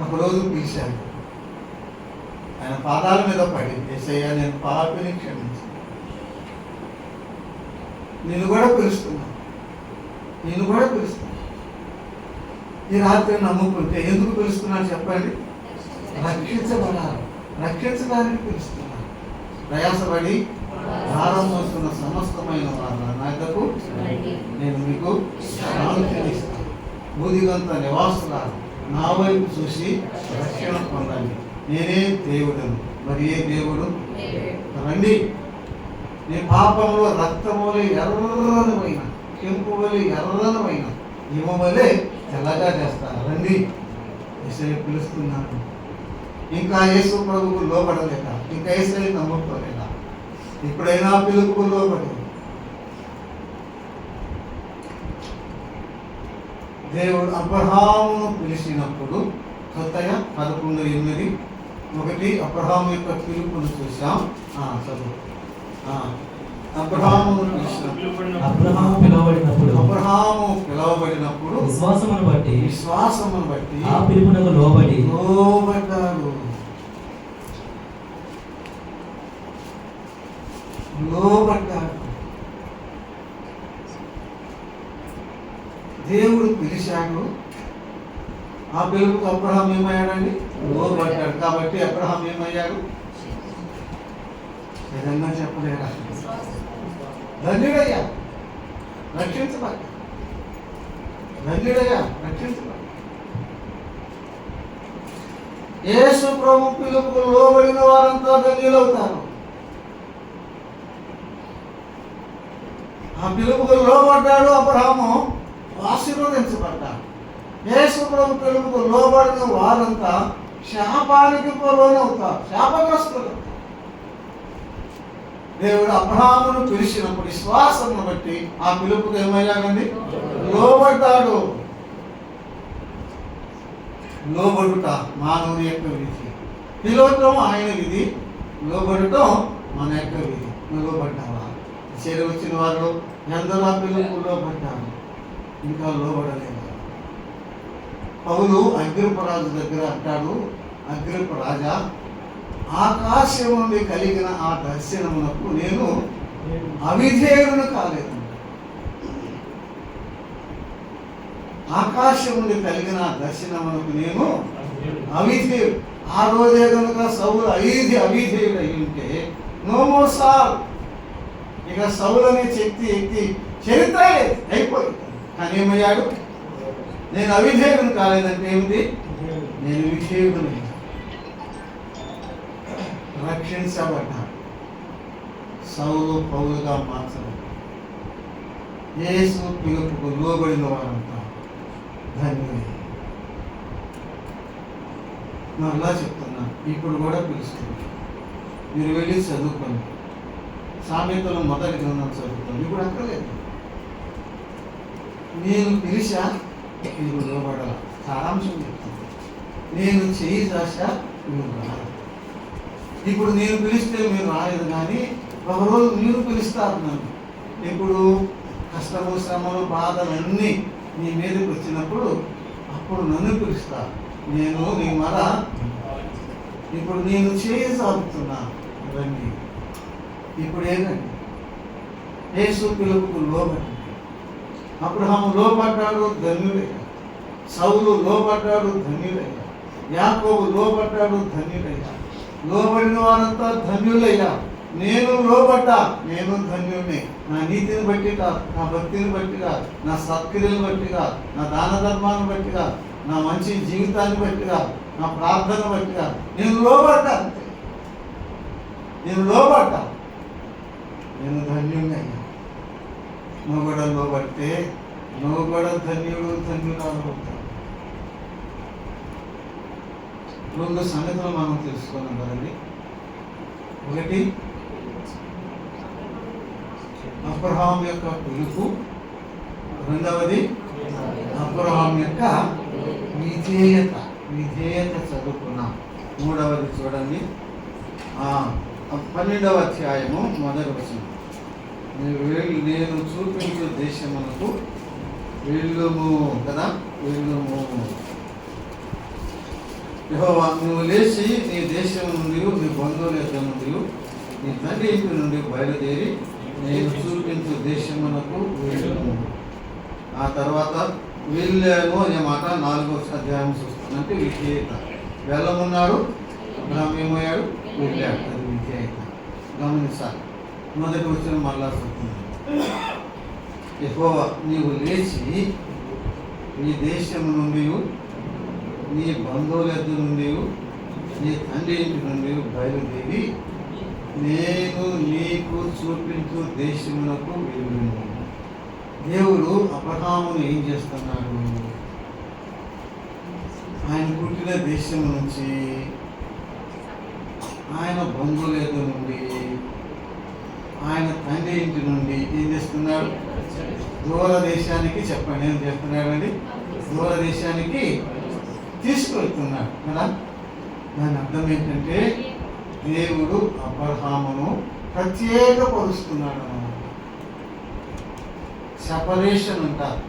ఒకరోజు పిలిచాడు, ఆయన పాదాల మీద పడి, యేసయ్యా నేను పాపిని క్షమించు. నేను కూడా పిలుస్తున్నా. ఈ రాత్రి నమ్ముకుంటే ఎందుకు పిలుస్తున్నాను చెప్పండి? రక్షించబడాలి. రక్షించడానికి పిలుస్తున్నాను. ప్రయాసపడి భారం మోస్తున్న సమస్తమైన వారు నాయకు నేను మీకు శాంతిని ఇస్తాను. బూదిగంత నివాసులారు నా వైపు చూసి రక్షణ పొందండి. నేనే దేవుడను. మరి ఏ దేవుడు? రండి. నీ పాపంలో రక్తములు ఎర్రనమైన, కెంపువలి ఎర్రనమైన ఇవ్వవలే తెల్లగా చేస్తాను. రండి. యేసయ్య పిలుస్తున్నాను. ఇంకా యేసు ప్రభువుకు లోబడలేక, ఇంకా యేసయ్య నమ్ముకోలేక, ఇప్పుడైనా పిలుపుకు లోబడి దేవుడు అబ్రహామును పిలిచినప్పుడు కొత్తగా 11:8 ఒకటి అబ్రహాము యొక్క పిలుపును చూసాం. చదువు. అబ్రహాము పిలవబడినప్పుడు విశ్వాసమును బట్టి ఆ పిలుపునకు లోబడ్డాడు. దేవుడు పిలిచాడు. ఆ పిలుపుకు అబ్రహాం ఏమయ్యాడండి? లోబడ్డాడు. కాబట్టి అబ్రహాం ఏమయ్యాడు? నిజంగా చెప్పలేరా? ధన్యుడయ్యా, రక్షించబడ్డా. యేసు ప్రభు పిలుపుకు లోబడిన వారంతా ధన్యులవుతారు. ఆ పిలుపుకు లోబడ్డాడు అబ్రహాము, ఆశీర్వదించబడ్డాడు. యేసు ప్రభు పిలుపుకు లోబడిన వారంతా శాపానికి లోనవుతారు, శాపగ్రస్తులు. దేవుడు అబ్రహామును పిలిచినప్పుడు విశ్వాసమును బట్టి ఆ పిలుపుకు ఏమయ్యాడండి? లోబడ్డాడు. లోబడుట మానవుని యొక్క విధి. పిలవటం ఆయన విధి, లోబడటం మన యొక్క విధి. లోబడ్డావా? చేరి వచ్చిన వారు ఎందరో పిలుపు లోబడ్డారు, ఇంకా లోబడలేదు. పౌలు అగ్రిపరాజు దగ్గర అంటాడు, అగ్రిపరాజా, ఆకాశం నుండి కలిగిన ఆ దర్శనమునకు నేను అవిధేయుడు కాలేదు. ఆకాశం నుండి కలిగిన దర్శనమునకు నేను అవిధేయుడు. ఆ రోజే కనుక సౌలు అవిధేయుడు అయి ఉంటే నో మోర్ సాల్, ఇక సౌలు అనే శక్తి ఎక్కి చరిత్ర అయిపోయింది. కానీ ఏమయ్యాడు? నేను అవిధేయుడు కాలేదంటే ఏమిటి? నేను విధేయుడు. రక్షించబడ్డాడు. సౌలు పౌలుగా మార్చబడ్డాడు. యేసు పిలుపుకు లోబడిన వారంతా ధన్యులే. మరలా చెప్తున్నా, ఇప్పుడు కూడా పిలుస్తుంది. మీరు వెళ్ళి చదువుకోండి. సామెతలు మొదటి గ్రంథం చదువుకోండి. ఇప్పుడు అక్కర్లేదు. నేను పిలిచా, మీరు లోబడాల. సారాంశం చెప్తుంది. నేను చేయి రాశా, మీరు రాదు. ఇప్పుడు నేను పిలిస్తే మీరు రాలేదు, కానీ ఒకరోజు మీరు పిలుస్తారు నన్ను. ఇప్పుడు కష్టము, శ్రమలు, బాధలన్నీ నీ మీదకి వచ్చినప్పుడు అప్పుడు నన్ను పిలుస్తారు. నేను నీ మర ఇప్పుడు నేను చేయసాగుతున్నా. రండి. ఇప్పుడు ఏంటండి? యేసు పిలుపుకు లోబడి. అబ్రహాము లోబడ్డాడు, ధన్యుడయ్యా. సౌలు లోబడ్డాడు, ధన్యుడయ్యా. యాకోబు లోబడ్డాడు, ధన్యుడయ్యా. లోబడిన వారంతా ధన్యులయ్యా. నేను లోబడ్డా, నేను ధన్యుడిని. నా నీతిని బట్టి కాదు, నా భక్తిని బట్టి కాదు, నా సత్క్రియలను బట్టి కాదు, నా దాన ధర్మాన్ని బట్టి కాదు, నా మంచి జీవితాన్ని బట్టి కాదు, నా ప్రార్థన బట్టి కాదు. నేను లోబడ్డా, అంతే. నేను లోబడ్డా, నేను ధన్యుడిని అయ్యా. నువ్వు కూడా లోబడితే నువ్వు కూడా ధన్యురాలు అవుతావు. రెండు సంగతులు మనం తెలుసుకున్నాం కదండి. ఒకటి, అబ్రహాం యొక్క పిలుపు. రెండవది, అబ్రహాం యొక్క విధేయత చదువుకున్నాం. మూడవది చూడండి, 12వ అధ్యాయము మొదటి వచనం. నేను చూపించు దేశమునకు వెళ్ళుము కదా, వెళ్ళుము. యెహోవా, నువ్వు లేచి నీ దేశం నుండి, నీ బంధువుల యొక్క నుండి, నీ తండ్రి ఇంటి నుండి బయలుదేరి నేను చూపించు దేశమునకు వెళ్ళుము. ఆ తర్వాత వెళ్ళాను అనే మాట 4వ అధ్యాయం చూస్తాను. అంటే విధేయత. వెళ్ళమన్నాడు, అబ్రహాము ఏమయ్యాడు? వెళ్ళాడు. అది విధేయత. గమనించాలి. మొదటి వచ్చిన మళ్ళా చెప్తున్నాను. యెహోవా, నీవు లేచి నీ దేశం నుండి, నీ బంధువుల యొద్ద నుండి, నీ తండ్రి ఇంటి నుండి బయలుదేరి నేను నీకు చూపించు దేశమునకు వెళ్ళుము. దేవుడు అబ్రహామును ఏం చేస్తున్నాడు? ఆయన పుట్టిన దేశం నుంచి, ఆయన బంధువుల యొద్ద నుండి, ఆయన తండ్రి ఇంటి నుండి ఏం చేస్తున్నాడు? దూర దేశానికి. చెప్పండి, ఏం చేస్తున్నాడండి? దూర దేశానికి తీసుకువెళ్తున్నాడు కదా. దాని అర్థం ఏంటంటే దేవుడు అబ్రహామును ప్రత్యేకపరుస్తున్నాడు అన్నమాట. సెపరేషన్ అంటారు,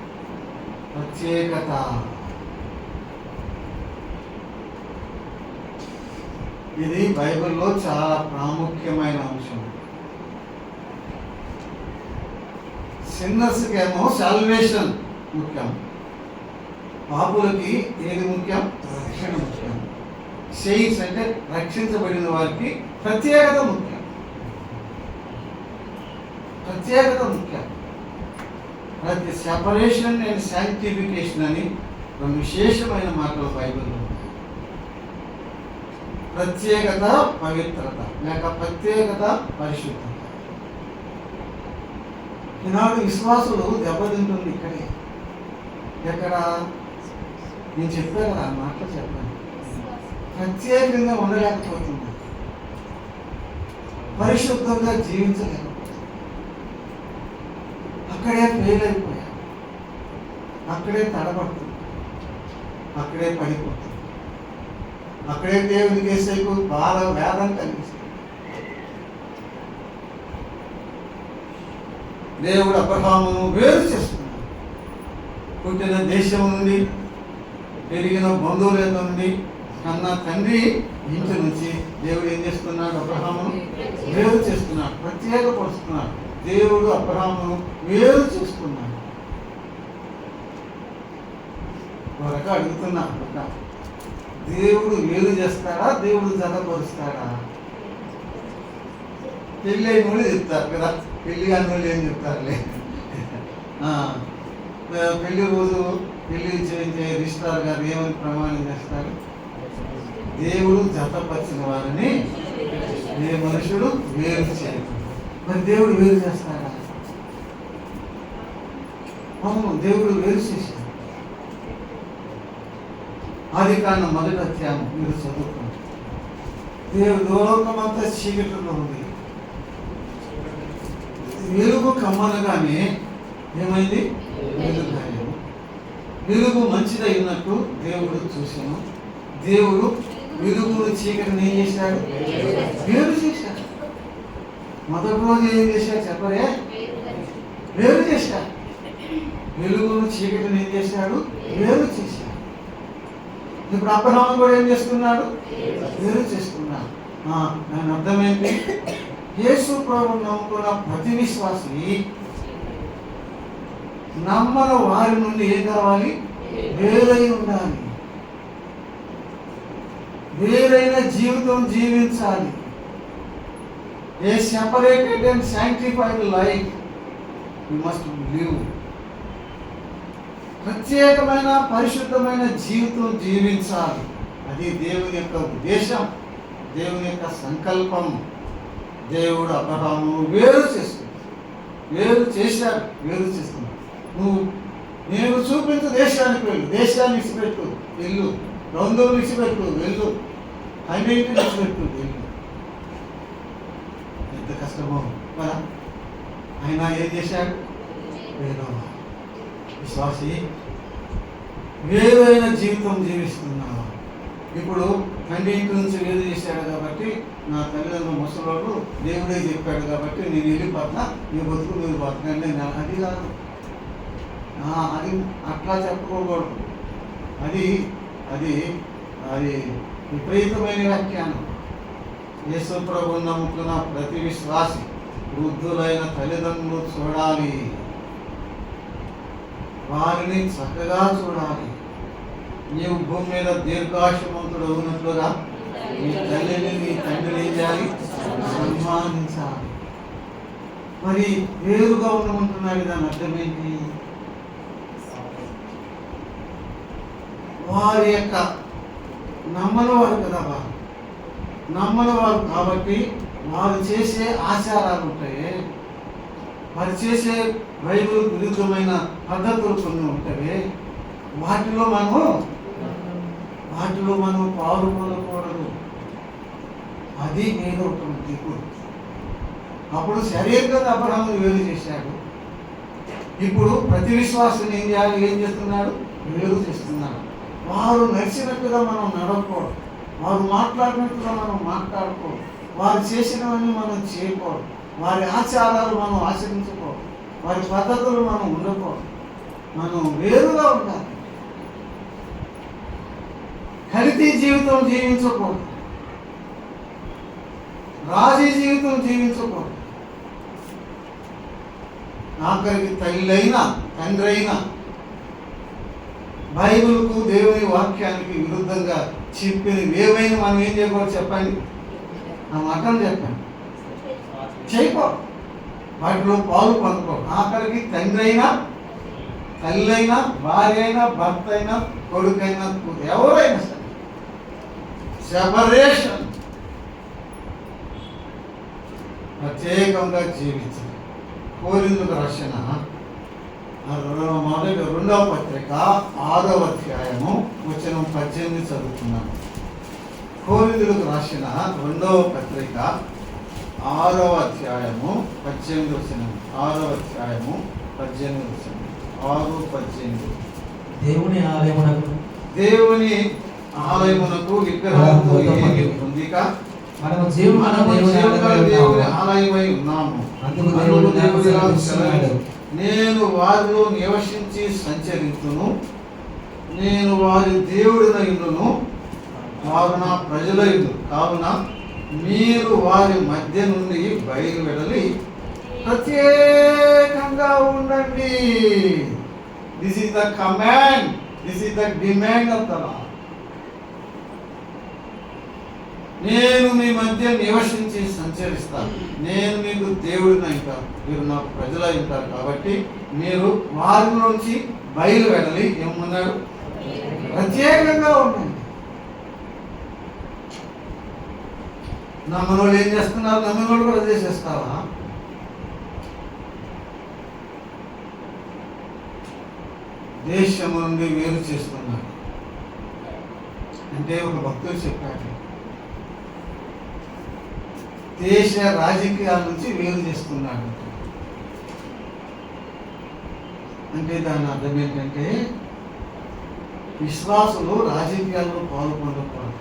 ప్రత్యేకత. ఇది బైబిల్లో చాలా ప్రాముఖ్యమైన అంశం. సిన్నర్స్కి ఏమో సాల్వేషన్ ముఖ్యం, పాపులకి ఏది ముఖ్యం? రక్షణ ముఖ్యం. సెయింట్స్ అంటే రక్షించబడిన వారికి ప్రత్యేకత ముఖ్యం. ప్రత్యేకత ముఖ్యం. ప్రతి సెపరేషన్ అండ్ శాంక్టిఫికేషన్ అని రెండు విశేషమైన మాటలు బైబిల్లో ఉన్నాయి. ప్రత్యేకత పవిత్రత, లేక ప్రత్యేకత పరిశుద్ధత. ఈనాడు విశ్వాసులు దెబ్బతింటుంది ఇక్కడే. ఎక్కడ? నేను చెప్పాను కదా, ఆ మాటలు చెప్పాను. ప్రత్యేకంగా ఉండలేకపోతుంది, పరిశుద్ధంగా జీవించలేకపోతుంది. అక్కడే ఫెయిల్ అయిపోయా, అక్కడే తడబడుతుంది, అక్కడే పడిపోతుంది, అక్కడే దేవునికి వేసేకు బాధ వేదన కలిగిస్తుంది. దేవుడు అబ్రహామును వేరు చేస్తున్నాడు. పుట్టిన దేశం నుండి, పెరిగిన బంధువుల నుండి, కన్న తండ్రి ఇంటి నుంచి దేవుడు ఏం చేస్తున్నాడు? అబ్రహామును వేరు చేస్తున్నాడు, ప్రత్యేకపరుస్తున్నాడు. దేవుడు అబ్రహామును వేరు చేస్తున్నాడు. కొరక అడుగుతున్నా. దేవుడు వేరు చేస్తాడా, దేవుడు జతపరుస్తాడా? పెళ్ళి అయిన వాళ్ళు చెప్తారు కదా, పెళ్ళి కాని వాళ్ళు ఏం చెప్తారులే. పెళ్లి రోజు పెళ్లి చేయించే రిజిస్ట్రార్ గారు ఏమని ప్రమాణం చేస్తారు? దేవుడు జతపరిచిన వారిని ఏ మనుషుడు వేరు చేయడు. మరి దేవుడు వేరు చేస్తాడా? అవును, దేవుడు వేరు చేశాడు. ఆదికాండం 1వ అధ్యాయం మీరు చదువుకోండి. దేవుడు లోకమంతా చీకటిలో ఉంది, వెలుగు కమ్మనగానే ఏమైంది? వెలుగాయను. వెలుగు మంచిదై ఉన్నట్టు దేవుడు చూశాను. దేవుడు వెలుగును చీకటిని ఏం చేశాడు? వేరు చేశాడు. మొదటి రోజు ఏం చేశాడు చెప్పరే? వేరు చేశాడు. వెలుగును చీకటిని ఏం చేశాడు? వేరు చేశాడు. ఇప్పుడు అబ్రహాము కూడా ఏం చేస్తున్నాడు? వేరు చేస్తున్నాడు. దాని అర్థం ఏంటి? యేసు ప్రభువును నమ్ముకున్న ప్రతి విశ్వాసి నమ్మన వారి నుండి ఏం కావాలి? వేరై ఉండాలి, వేరైన జీవితం జీవించాలి. A separated and sanctified life you must live. ప్రత్యేకమైన పరిశుద్ధమైన జీవితం జీవించాలి. అది దేవుని యొక్క ఉద్దేశం, దేవుని యొక్క సంకల్పం. దేవుడు అబ్రహాము వేరు చేస్తున్నాడు, వేరు చేశాడు, వేరు చేస్తున్నాడు. నేను చూపించు దేశానికి వెళ్ళు, దేశాన్ని విడిచిపెట్టు వెళ్ళు, బంధువులు విడిచిపెట్టు వెళ్ళు, అన్నింటిని విడిచిపెట్టు వెళ్ళు. ఎంత కష్టమో కదా. ఆయన ఏం చేశాడు? వేరు విశ్వాసి వేరైన జీవితం జీవిస్తున్నాడు. ఇప్పుడు తండ్రి ఇంటి నుంచి వేరు చేశాడు కాబట్టి, నా తల్లిదండ్రులు ముసలోడు దేవుడే చెప్పాడు కాబట్టి నేను వెళ్ళిపోతున్నా, నీ బతుకు మీరు బతకండి. అది కాదు, అది అట్లా చెప్పుకోకూడదు. అది అది అది విపరీతమైన వ్యాఖ్యానం. యేసు ప్రభువును నమ్ముకున్న ప్రతి విశ్వాసి వృద్ధులైన తల్లిదండ్రులు చూడాలి, వారిని చక్కగా చూడాలి. నీవు భూమి మీద దీర్ఘాయుష్మంతుడు అవునట్లుగా నీ తల్లిని నీ తండ్రిని ఏం చేయాలి? సన్మానించాలి. మరి వేరుగా ఉండమంటున్నాడు, దాని అర్థం ఏంటి? వారి యొక్క నమ్మని వారు కదా, వారు నమ్మని వారు కాబట్టి వారు చేసే ఆచారాలు ఉంటాయి, వారు చేసే బైబిల్ విరుద్ధమైన పద్ధతులు కొన్ని ఉంటాయి. వాటిలో మనం పాల్గొనకూడదు. అది వేరు ఉంటుంది. అప్పుడు శరీరంగా అబ్రహాము వేరు చేశాడు. ఇప్పుడు ప్రతి విశ్వాసం ఏం చేయాలి? ఏం చేస్తున్నాడు? వేరు చేస్తున్నాడు. వారు నడిచినట్టుగా మనం నడవకూడదు, వారు మాట్లాడినట్టుగా మనం మాట్లాడకూడదు, వారు చేసినవన్నీ మనం చేయకూడదు, వారి ఆచారాలు మనం ఆచరించకూడదు, వారి పద్ధతులు మనం ఉండకూడదు. మనం వేరుగా ఉండాలి. కల్తీ జీవితం జీవించకూడదు, రాజీ జీవితం జీవించకూడదు. ఆఖరికి తల్లి తండ్రి అయినా బైబిల్కు దేవుని వాక్యానికి విరుద్ధంగా చెప్పినవి ఏవైనా మనం ఏం చేయకూడదు చెప్పండి? ఆ మాటలు చెప్పండి, చేయకూడదు. వాటిలో పాలు పొందకూడదు. ఆఖరికి తండ్రి అయినా, తల్లి అయినా, భార్య అయినా, భర్త అయినా, కొడుకైనా, ఎవరైనా సరే సెపరేషన్, ప్రత్యేకంగా జీవించాలి. కొరింథీయులకు రాసిన మొదటి 2వ పత్రిక 6వ అధ్యాయము వచనం 18 చదువుతున్నాను. కొరింథీయులకు రాసిన 2వ పత్రిక 6వ అధ్యాయము 18 వచనం. 6వ అధ్యాయము 18 వచనం. 6:18. దేవుని ఆలయమునకు విగ్రహము ఏమీ పొందిక మనము దేవుని ఆలయమై ఉన్నాము. అందుకు దేవుడు నేను వారిలో నివసించి సంచరించును, నేను వారి దేవుడినైనను, వారు నా ప్రజలైను. కావున మీరు వారి మధ్య నుండి బయలు వెడలి ప్రత్యేకంగా ఉండండి. This is the command this is the demand of the law. నేను మీ మధ్య నివసించి సంచరిస్తాను, నేను మీకు దేవుడిని అంటాను, మీరు నాకు ప్రజలు ఉంటారు, కాబట్టి మీరు వారిలోంచి బయలు వెళ్ళి ఏమన్నాడు, ప్రత్యేకంగా ఉండండి. నమ్మనోళ్ళు ఏం చేస్తున్నారు? నమ్మనోళ్ళు కూడా చేసేస్తావా? దేశము నుండి వేరు చేస్తున్నారు అంటే ఒక భక్తుడు చెప్పాడు, దేశ రాజకీయాల నుంచి వేరు చేస్తున్నాడు అంటే దాని అర్థం ఏంటంటే విశ్వాసులు రాజకీయాల్లో పాల్గొనకూడదు.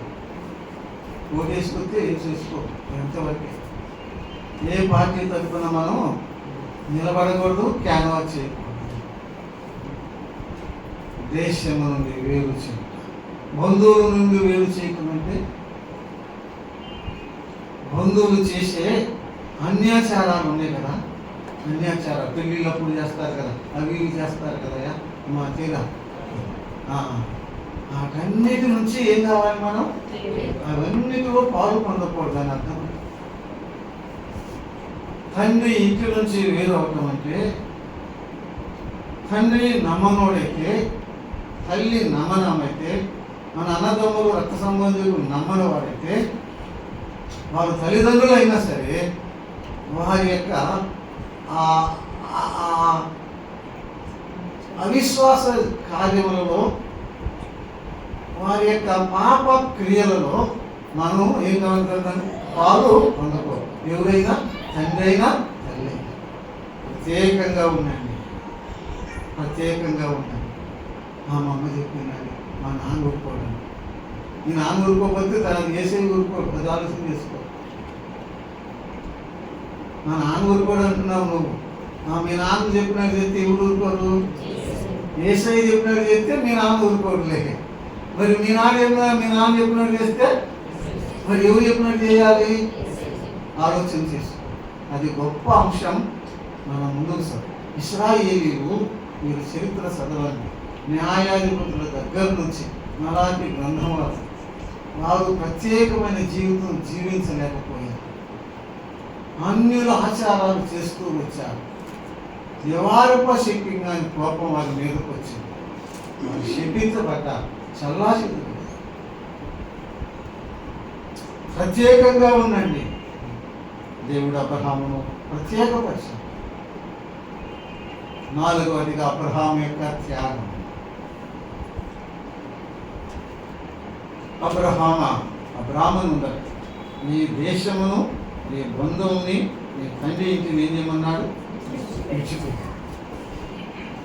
ఓటేసుకుంటే ఏం చేసుకో, ఎంతవరకే. ఏ పార్టీ తరఫున మనం నిలబడకూడదు, క్యాన్వాస్ చేయకూడదు. దేశము నుండి వేరు చేయడం, బంధువుల నుండి వేరు చేయకమంటే బంధువులు చేసే అన్యాచారాలు ఉన్నాయి కదా, అన్యాచారాలు పెళ్ళిళ్ళప్పుడు చేస్తారు కదా, అవి ఇవి చేస్తారు కదా మా తీరా, వాటన్నిటి నుంచి ఏం కావాలి మనం? అవన్నిటిలో పాలు పొందకూడదు అని అర్థం. తండ్రి ఇంటి నుంచి వేరు అవటం అంటే, తండ్రి నమ్మనోడైతే, తల్లి నమ్మనమైతే, మన అన్నదమ్ములు రక్త సంబంధులు నమ్మని వాడైతే, వారు తల్లిదండ్రులు అయినా సరే వారి యొక్క అవిశ్వాస కార్యములలో, వారి యొక్క పాప క్రియలలో మనం ఏం కావాలంటే పాలు పొందకూడదు. ఎవరైనా తండ్రి అయినా తల్లి అయినా ప్రత్యేకంగా ఉండండి, ప్రత్యేకంగా ఉండండి. మా అమ్మ చెప్పిందండి, మా నాన్న ఊరుకోవడం, ఈ నాన్న ఊరుకోకపోతే తనది వేసే ఊరుకోడు, అది ఆలోచన చేసుకో. మా నాన్న ఊరుకోడు అంటున్నావు నువ్వు, మీ నాన్న చెప్పినట్టు చేస్తే ఎవరు ఊరుకోరు? ఏసై చెప్పినట్టు చేస్తే మీ నాన్న ఊరుకోరులే. మరి మీ నాన్న చెప్పినట్టు చేస్తే మరి ఎవరు చెప్పినట్టు చేయాలి? ఆలోచన చేసుకో. అది గొప్ప అంశం మన ముందుకు సార్. ఇశ్రాయేలీలు మీరు చరిత్ర చదవండి, న్యాయాధిపతుల దగ్గర నుంచి మలాకి గ్రంథం వరకు వారు ప్రత్యేకమైన జీవితం జీవించలేకపోయారు. అన్యుల ఆచారాలు చేస్తూ వచ్చారు. దేవారూప శక్తిగా కోపం వారి మీదకి వచ్చింది. వారు శపించబడ్డారు, చల్లాసి. ప్రత్యేకంగా ఉండండి. దేవుడు అబ్రహామును ప్రత్యేకపరిచాడు. 4వదిగా అబ్రహాం యొక్క త్యాగం. అబ్రాహ్మను నీ దేశమును, నీ బంధువుని, నీ తండ్రి ఇంటిని ఏం చేయమన్నాడు?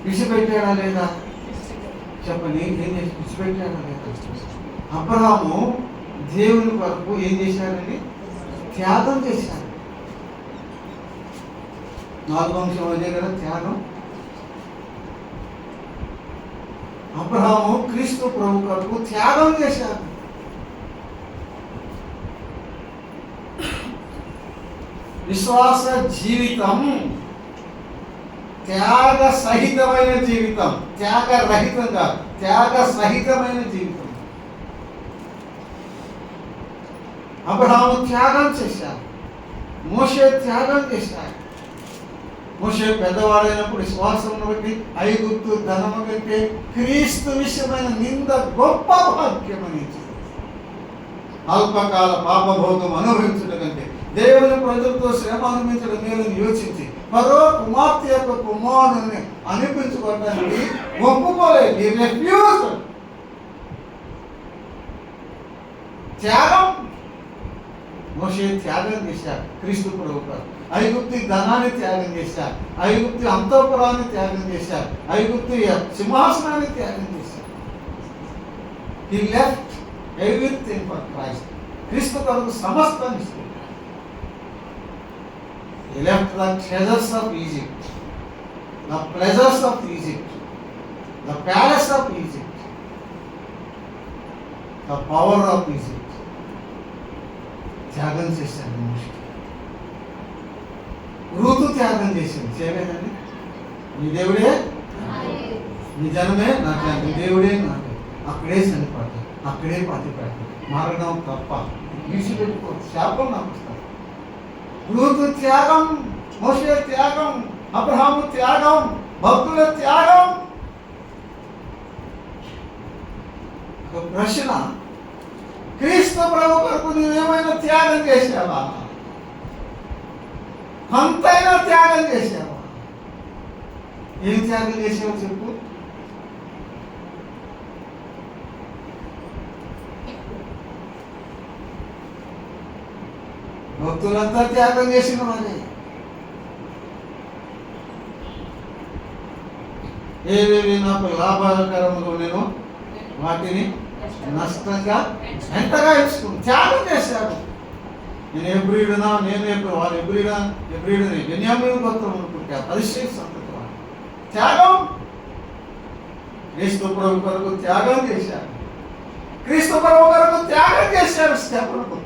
విడిచిపెట్టాడా లేదా? చెప్పండి, ఏం చేసి విడిచిపెట్టాడా లేదా? అబ్రహాము దేవుని కొరకు ఏం చేశాడండి? త్యాగం చేశాడు. 4వ అంశం అదే కదా, త్యాగం. అబ్రహాము క్రీస్తు ప్రభు కొరకు త్యాగం చేశాడు. విశ్వాస జీవితం త్యాగ సహితమైన జీవితం, త్యాగరహితంగా, త్యాగ సహితమైన జీవితం. అబ్రహాము త్యాగం చేశాడు, మోషే త్యాగం చేశాడు. మోషే పెద్దవాడైనప్పుడు విశ్వాసం బట్టి ఐగుప్తు ధనము కంటే క్రీస్తు విషయమైన నింద గొప్ప భాగ్యమని అల్పకాల పాపభోగం అనుభవించడం కంటే దేవుని ప్రజలతో శ్రమ అనుభవించడం మేలని యోచించి మరో కుమార్తె యొక్క కుమారుని అనిపించుకోవడానికి ఒప్పుకోలేదు. త్యాగం. మోషే త్యాగం చేశారు క్రీస్తు ప్రభువు. ఐగుప్తి ధనాన్ని త్యాగం చేశారు, ఐగుప్తి అంతఃపురాన్ని త్యాగం చేశారు, ఐగుప్తి సింహాసనాన్ని త్యాగం చేశారు. He left everything for Christ. క్రీస్తు కొరకు సమస్తాన్ని ఇస్తారు. He left the treasures of Egypt, the pleasures of Egypt, the palace of Egypt, the power of Egypt. త్యాగం చేశాడు మోషే. రూతు త్యాగం చేసింది, చేయలేదండి? నీ దేవుడే నీ జనమే నా జనం, నీ దేవుడే నాకు. అక్కడే చనిపోతాడు, అక్కడే పాతిపెడతాడు. మరణం తప్ప విడిచిపెట్టుకో, శాపం నాకు వస్తాడు. రూతు త్యాగం, మోషే త్యాగం, అబ్రహాము త్యాగం, భక్తుల త్యాగం. ఒక ప్రశ్న, క్రీస్తు ప్రభు కొరకు నువ్వేమైనా త్యాగం చేసావా? అంతైనా త్యాగం చేసావా? ఏం త్యాగం చేసావో చెప్పు. భక్తులంతా త్యాగం చేసిన వారే. ఏవేవి నాకు లాభకరములు నేను వాటిని నష్టంగా ఎంతగా ఇచ్చుకుని త్యాగం చేశారు. నేను ఎబ్రీడునా, నేను వారు ఎబ్రీడుని బెన్యామీను గోత్రం అనుకుంటే పరిశీలి సంతతి వాడు. త్యాగం. క్రీస్తు ప్రభు కొరకు త్యాగం చేశారు. క్రీస్తు ప్రభు కొరకు త్యాగం చేశారు. స్టెఫను,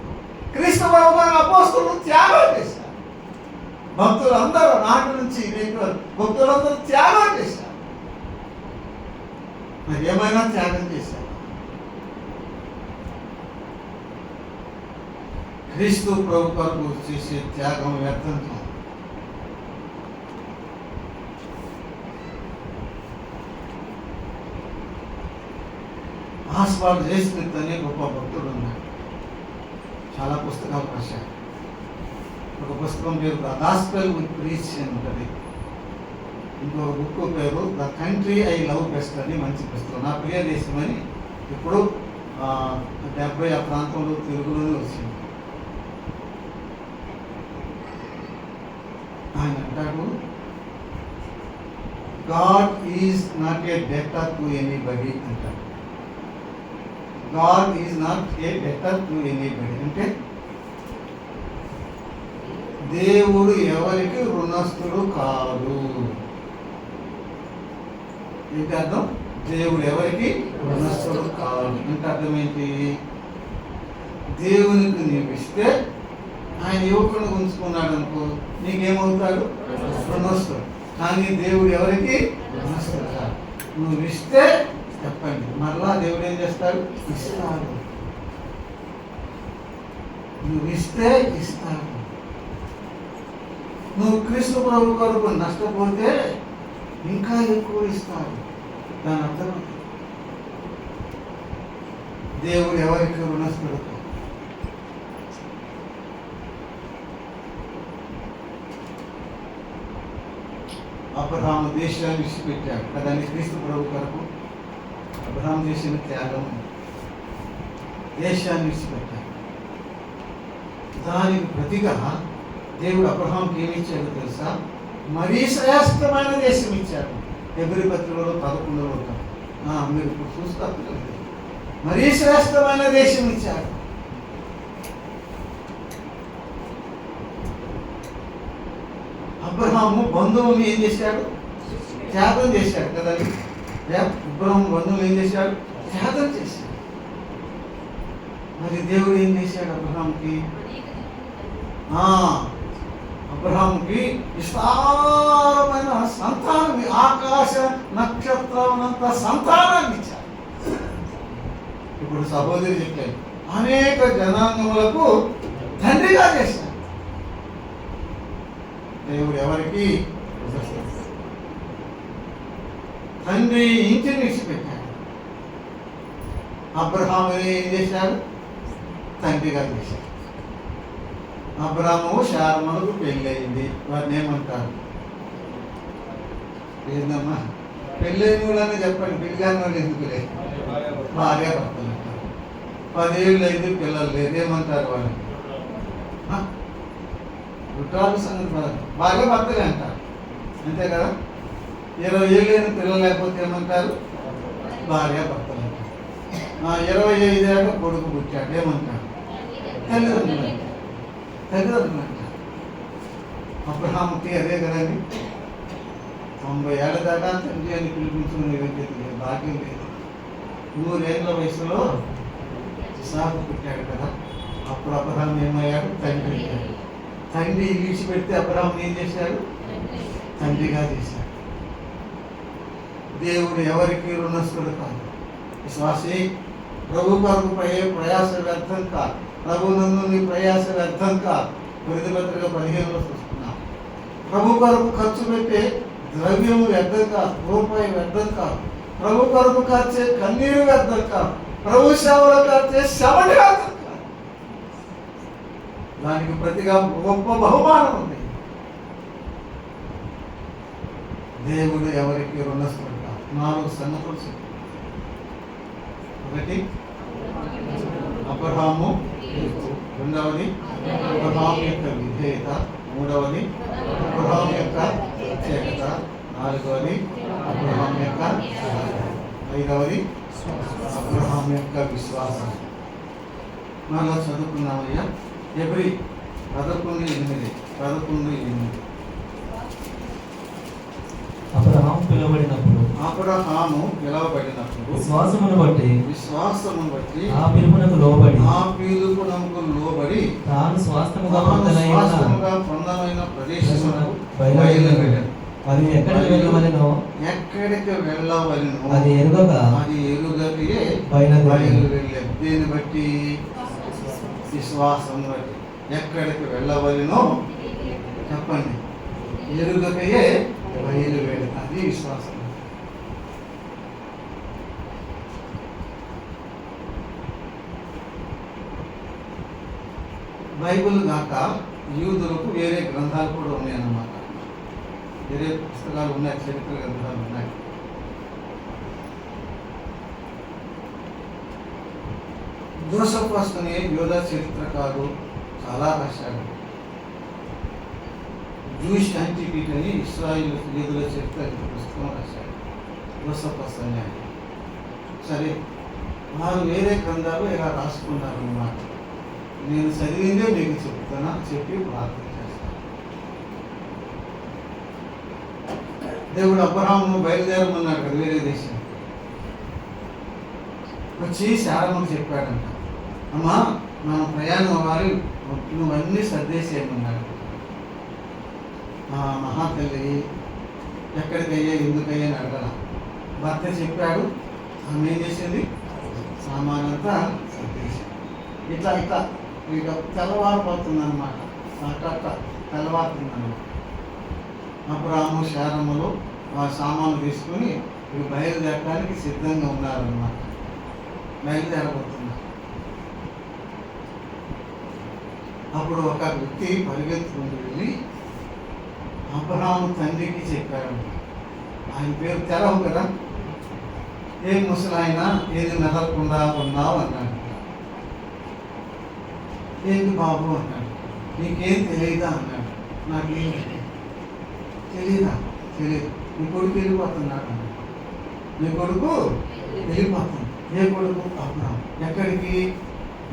క్రీస్తు ప్రభు కొరకు అపోస్తలులు త్యాగం చేశారు. భక్తులందరూ నాటి నుంచి భక్తులందరూ త్యాగం చేశారు. మరి ఏమైనా త్యాగం చేశారు. క్రీస్తు ప్రభు కొరకు చేసే త్యాగం వ్యర్థం కాదు. ఆస్వాల్ జయస్మిత్ అనే గొప్ప భక్తుడు ఉన్నాడు. చాలా పుస్తకాలు రాశాడు. ఒక పుస్తకం పేరు ద గాస్పెల్ విత్ ప్రీచ్ అని ఉంటుంది. ఇంకో బుక్ పేరు the country I love best అని మంచి పుస్తకం. నా ప్రియ దేశం అని ఇప్పుడు 70 ఆ ప్రాంతంలో తెలుగులోనే వచ్చింది. ఆయన అంటాడు, god is not a debtor to anybody అంటాడు. God is not a debtor to anybody అంటే దేవుడు ఎవరికి రుణస్థుడు కాదు. ఏంటి అర్థం? దేవుడు ఎవరికి రుణస్థుడు కాదు అంటే అర్థం ఏంటి? దేవునికి నీవు ఇస్తే, ఆయన యువకుని ఉంచుకున్నాడు అనుకో, నీకేమవుతాడు? రుణస్థుడు. కానీ దేవుడు ఎవరికి రుణస్థుడు కాదు. నువ్వు ఇస్తే చెప్పండి, మరలా దేవుడు ఏం చేస్తాడు? ఇస్తాడు. నువ్వు ఇస్తే ఇస్తాడు. నువ్వు క్రీస్తు ప్రభు కొరకు నష్టపోతే ఇంకా ఎక్కువ ఇస్తాడు. దాని అర్థం దేవుడు ఎవరికి రుణస్థుడు. అబ్రహాము దేశాన్ని విడిచిపెట్టాడు కదండి క్రీస్తు ప్రభు కొరకు. అబ్రహాం చేసిన త్యాగం, దేశాన్ని విడిచిపెట్టాడు. దానికి ప్రతిగా దేవుడు అబ్రహాంకి ఏమి ఇచ్చాడో తెలుసా? మరీ శ్రేష్టమైన దేశం ఇచ్చాడు. హెబ్రీ పత్రికలో 11వ వచనం. మీరు ఇప్పుడు చూస్తారు, మరీ శ్రేష్టమైన దేశం ఇచ్చాడు. అబ్రహాము బంధువుని ఏం చేశాడు? త్యాగం చేశాడు కదండి. అబ్రహాము బంధువులు ఏం చేశాడు? త్యాగం చేశాడు. మరి దేవుడు ఏం చేశాడు అబ్రహాంకి? అబ్రహాంకి విస్తారమైన సంతానం, ఆకాశ నక్షత్రమునంత సంతానాన్ని ఇచ్చాడు. ఇప్పుడు సహోదరి చెప్పాడు, అనేక జనాంగములకు తండ్రిగా చేశాడు. దేవుడు ఎవరికి తండ్రి ఇంటిని విడిచిపెట్టాడు. అబ్రహాము ఏం చేశాడు? తండ్రిగా చేశాడు. అబ్రహాము శారములకు పెళ్ళి అయింది. వారిని ఏమంటారు? ఏందమ్మా పెళ్ళైన వాళ్ళని చెప్పండి, పెళ్ళిగాని వాళ్ళు ఎందుకు లేదు? భార్య భర్తలు అంటారు. 10 ఏళ్ళు అయింది, పిల్లలు లేదు, ఏమంటారు వాళ్ళని? చుట్టాలు సంగతి భార్య భర్తలే అంటారు, అంతే కదా. 20 ఏళ్ళు అయిన పిల్లలు లేకపోతే ఏమంటారు? భార్య భర్తలు అంటారు. 25 ఏళ్ళ కొడుకు పుట్టాడు, ఏమంటారు? తల్లిదండ్రులు అంటారు. తల్లిదండ్రులు అంటారు. అబ్రహాముకి అదే కదండి. 90 ఏళ్ళ దాకా తండ్రి అని పిలిపించుకునే భాగ్యం లేదు. 100 ఏళ్ళ వయసులో ఇస్సాకు పుట్టాడు కదా. అప్పుడు అబ్రహాం ఏమయ్యాడు? తండ్రి. తండ్రి విడిచిపెడితే అబ్రహాం ఏం చేశాడు? తండ్రిగా చేశాడు. దేవుడు ఎవరికి రుణస్థుడు కాదు. విశ్వాసి, ప్రభు కొరకు ప్రయాస వ్యర్థం కాదు. ప్రభు నందు నీ ప్రయాస వ్యర్థం కాదు. పత్రిక 15లో చూస్తున్నాం. ప్రభు కొరకు ఖర్చు పెట్టే ద్రవ్యము వ్యర్థం కాదు, రూపాయి వ్యర్థం కాదు. ప్రభు కొరకు ఖర్చే కన్నీరు వ్యర్థం కాదు, ప్రభు సేవలో ఖర్చే శ్రమని వ్యర్థం కాదు. దానికి ప్రతిగా గొప్ప బహుమానం ఉంది. దేవుడు ఎవరికి రుణస్థుడు కాదు. 4 సంగతులు చెప్పు. 1 అబ్రహాము, 2వది అబ్రహాము యొక్క విధేయత, 3వది అబ్రహాము యొక్క ప్రత్యేకత, 4వది అబ్రహాము యొక్క 5వది అబ్రహాము యొక్క విశ్వాసం. మనం చదువుకున్నామయ్యా. ఎబ్రీ 11:8. అబ్రహాము పిలువబడినప్పుడు విశ్వాసమును బట్టి ఆ పిలుపునకు లోబడి తాను స్వాస్థ్యముగా పొందనైన ప్రదేశమునకు బయలుదేరాడు. అది ఎక్కడికి వెళ్ళవలెనో అది ఎరుగకయే బయలుదేరాడు. దీన్ని బట్టి విశ్వాసం బట్టి ఎక్కడికి వెళ్ళవలెనో చెప్పండి. ఎరుగకయే బయలుదేరాడు. అది విశ్వాసం. బైబిల్ కాక యూదులకు వేరే గ్రంథాలు కూడా ఉన్నాయన్నమాట. వేరే పుస్తకాలు ఉన్నాయి, చరిత్ర గ్రంథాలు ఉన్నాయి. జోసెఫస్ అనే యోధా చరిత్రకారు చాలా రాశాడు. జూయిష్ యాంటిక్విటీ అని ఇస్రాయేల్ యూదుల చరిత్ర పుస్తకం రాశాడు జోసెఫస్ అనే ఆయన. సరే, వారు వేరే గ్రంథాలు ఇలా రాసుకున్నారు అన్నమాట. నేను చదివిందే మీకు చెప్తానా, చెప్పి ప్రార్థన చేస్తాను. దేవుడు అబ్రహామును బయలుదేరమన్నాడు కదా వేరే దేశం. వచ్చి శారమ్మకు చెప్పాడంట, అమ్మా మనం ప్రయాణం అవ్వాలి, నువ్వన్నీ సర్దేసేయమన్నాడు. మహాతల్లి ఎక్కడికయ్యా ఎందుకయ్యా అని అడగల. భర్త చెప్పాడు, ఆమె ఏం చేసింది, సామానంతా సర్దేసింది. ఇట్లా ఇక తెల్లవారిపోతుందన్నమాట. అట్ట తెల్లవారుతుందన్నమాట. అబ్రహాము శారమ్మలు ఆ సామాను తీసుకుని ఇక బయలుదేరడానికి సిద్ధంగా ఉన్నారన్నమాట. బయలుదేరబోతున్నారు. అప్పుడు ఒక వ్యక్తి పరిగెత్తుకుంటూ వెళ్ళి అబ్రహాము తండ్రికి చెప్పాడు. ఆయన పేరు తెరవు కదా. ఏం ముసలాయన, ఏది మెదలకుండా ఉన్నావు అన్నాడు. ఏంటి బాబు అన్నాడు. నీకేం తెలియదా అన్నాడు. నాకేం తెలీదా? తెలియదు. నీ కొడుకు వెళ్ళిపోతున్నాడు అన్నాడు. నీ కొడుకు వెళ్ళిపోతుంది. ఏ కొడుకు? అబ్రహాము. ఎక్కడికి?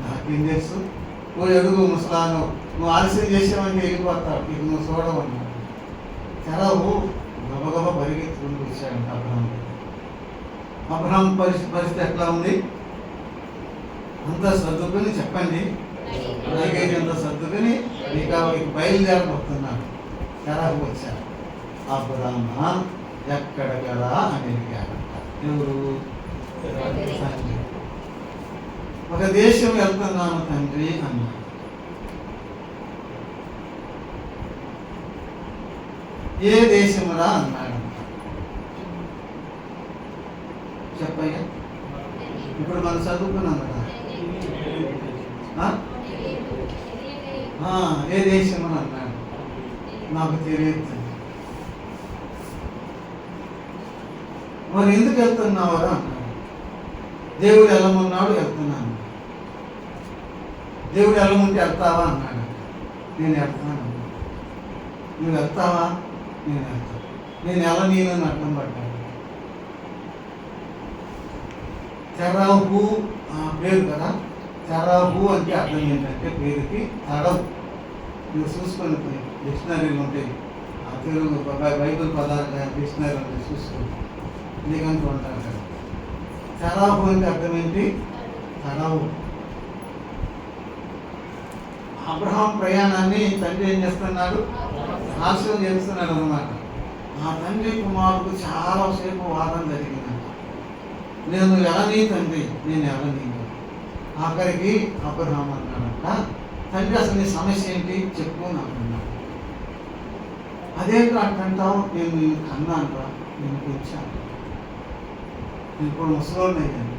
నాకేం తెలుసు. ఓ అడుగు ముసలాను, నువ్వు ఆలస్యం చేసావని వెళ్ళిపోతావు, ఇక నువ్వు చూడవన్నాడు. తెరవు గబగబ పరిగెత్తుకుని వచ్చాడంట అబ్రహాం. అబ్రహాం పరిస్థితి ఎట్లా ఉంది? అంతా సర్దుకుని చెప్పండి, లగేజ్ అంతా సర్దుకుని ఇక బయలుదేరబోతున్నాడు. తెరకు వచ్చాడు. అబ్రహామా ఎక్కడ కదా అని అడిగాడంట. ఎవరు? తండ్రి. ఒక దేశం వెళ్తున్నాను తండ్రి అన్నాడు. ఏ దేశమురా అన్నాడు. చెప్పయ్యా, ఇప్పుడు మనం చదువుకున్నాం కదా. ఏ దేశమని అన్నాడు. నాకు తెలియదు. మరి ఎందుకు వెళ్తున్నావరా అన్నాడు. దేవుడు వెళ్ళమన్నాడు, వెళ్తున్నాను. దేవుడు వెళ్ళమంటే వెళ్తావా అన్నాడు. నేను వెళ్తాను. నువ్వు వెళ్తావా? నేను వెళ్తాను. నేను వెళ్ళనీనని అర్థం పడ్డాను. తెరవు పేరు కదా. తెరవు అంటే అర్థం ఏంటంటే పేరుకి తడవు. నువ్వు చూసుకొని డిక్షనరీలు ఉంటాయి, ఆ తెలుగు బైబిల్ పదార్థ డిక్షనరీ ఉంటాయి, చూసుకొని నీకంటూ ఉంటారు కదా. తెరవు అంటే అర్థం ఏంటి? తడవు. అబ్రహాం ప్రయాణాన్ని తండ్రి ఏం చేస్తున్నాడు? ఆలస్యం చేస్తున్నాడు అన్నమాట. ఆ తండ్రి కుమారుడు చాలాసేపు వాదన జరిగిందంట. నేను ఎలానీ తండ్రి, నేను ఎలానీ. ఆఖరికి అబ్రహాము అన్నాడంట, తండ్రి అసలు నీ సమస్య ఏంటి చెప్పు నాకు అన్నాడు. అదేంటో అంటావు, నేను నిన్ను కన్నానురా, నేను పెంచాను, నేను ఇప్పుడు ముసలోడిని అయ్యాను,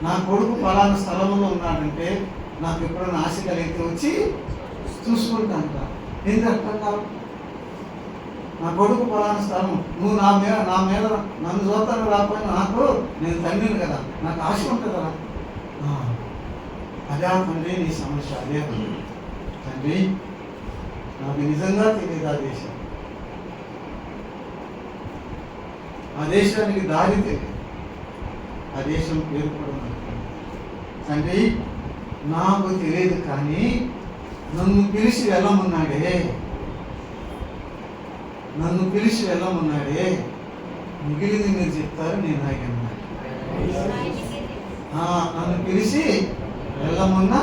నా కొడుకు ఫలానా స్థలంలో ఉన్నాడంటే నాకు ఎప్పుడైనా ఆశ కలిగితే వచ్చి చూసుకుంటాను రా. ఏంటి అంటున్నావు, నా కొడుకు ఫలానా స్థలం, నువ్వు నా మీద నన్ను చూస్తాను రాకపోయినా నాకు, నేను తండ్రిని కదా, నాకు ఆశ ఉంటుంది కదా. అదే తండ్రి నీ సమస్య, అదే తండ్రి నాకు నిజంగా తెలియదు ఆ దేశానికి దారి తెలియదు, ఆ దేశం పేరు కూడా నాకు తండ్రి నాకు తెలియదు, కానీ నన్ను పిలిచి వెళ్ళమన్నాడే, మిగిలింది మీరు చెప్తారు, నేను ఆగాను. నన్ను పిలిచి వెళ్ళమన్నా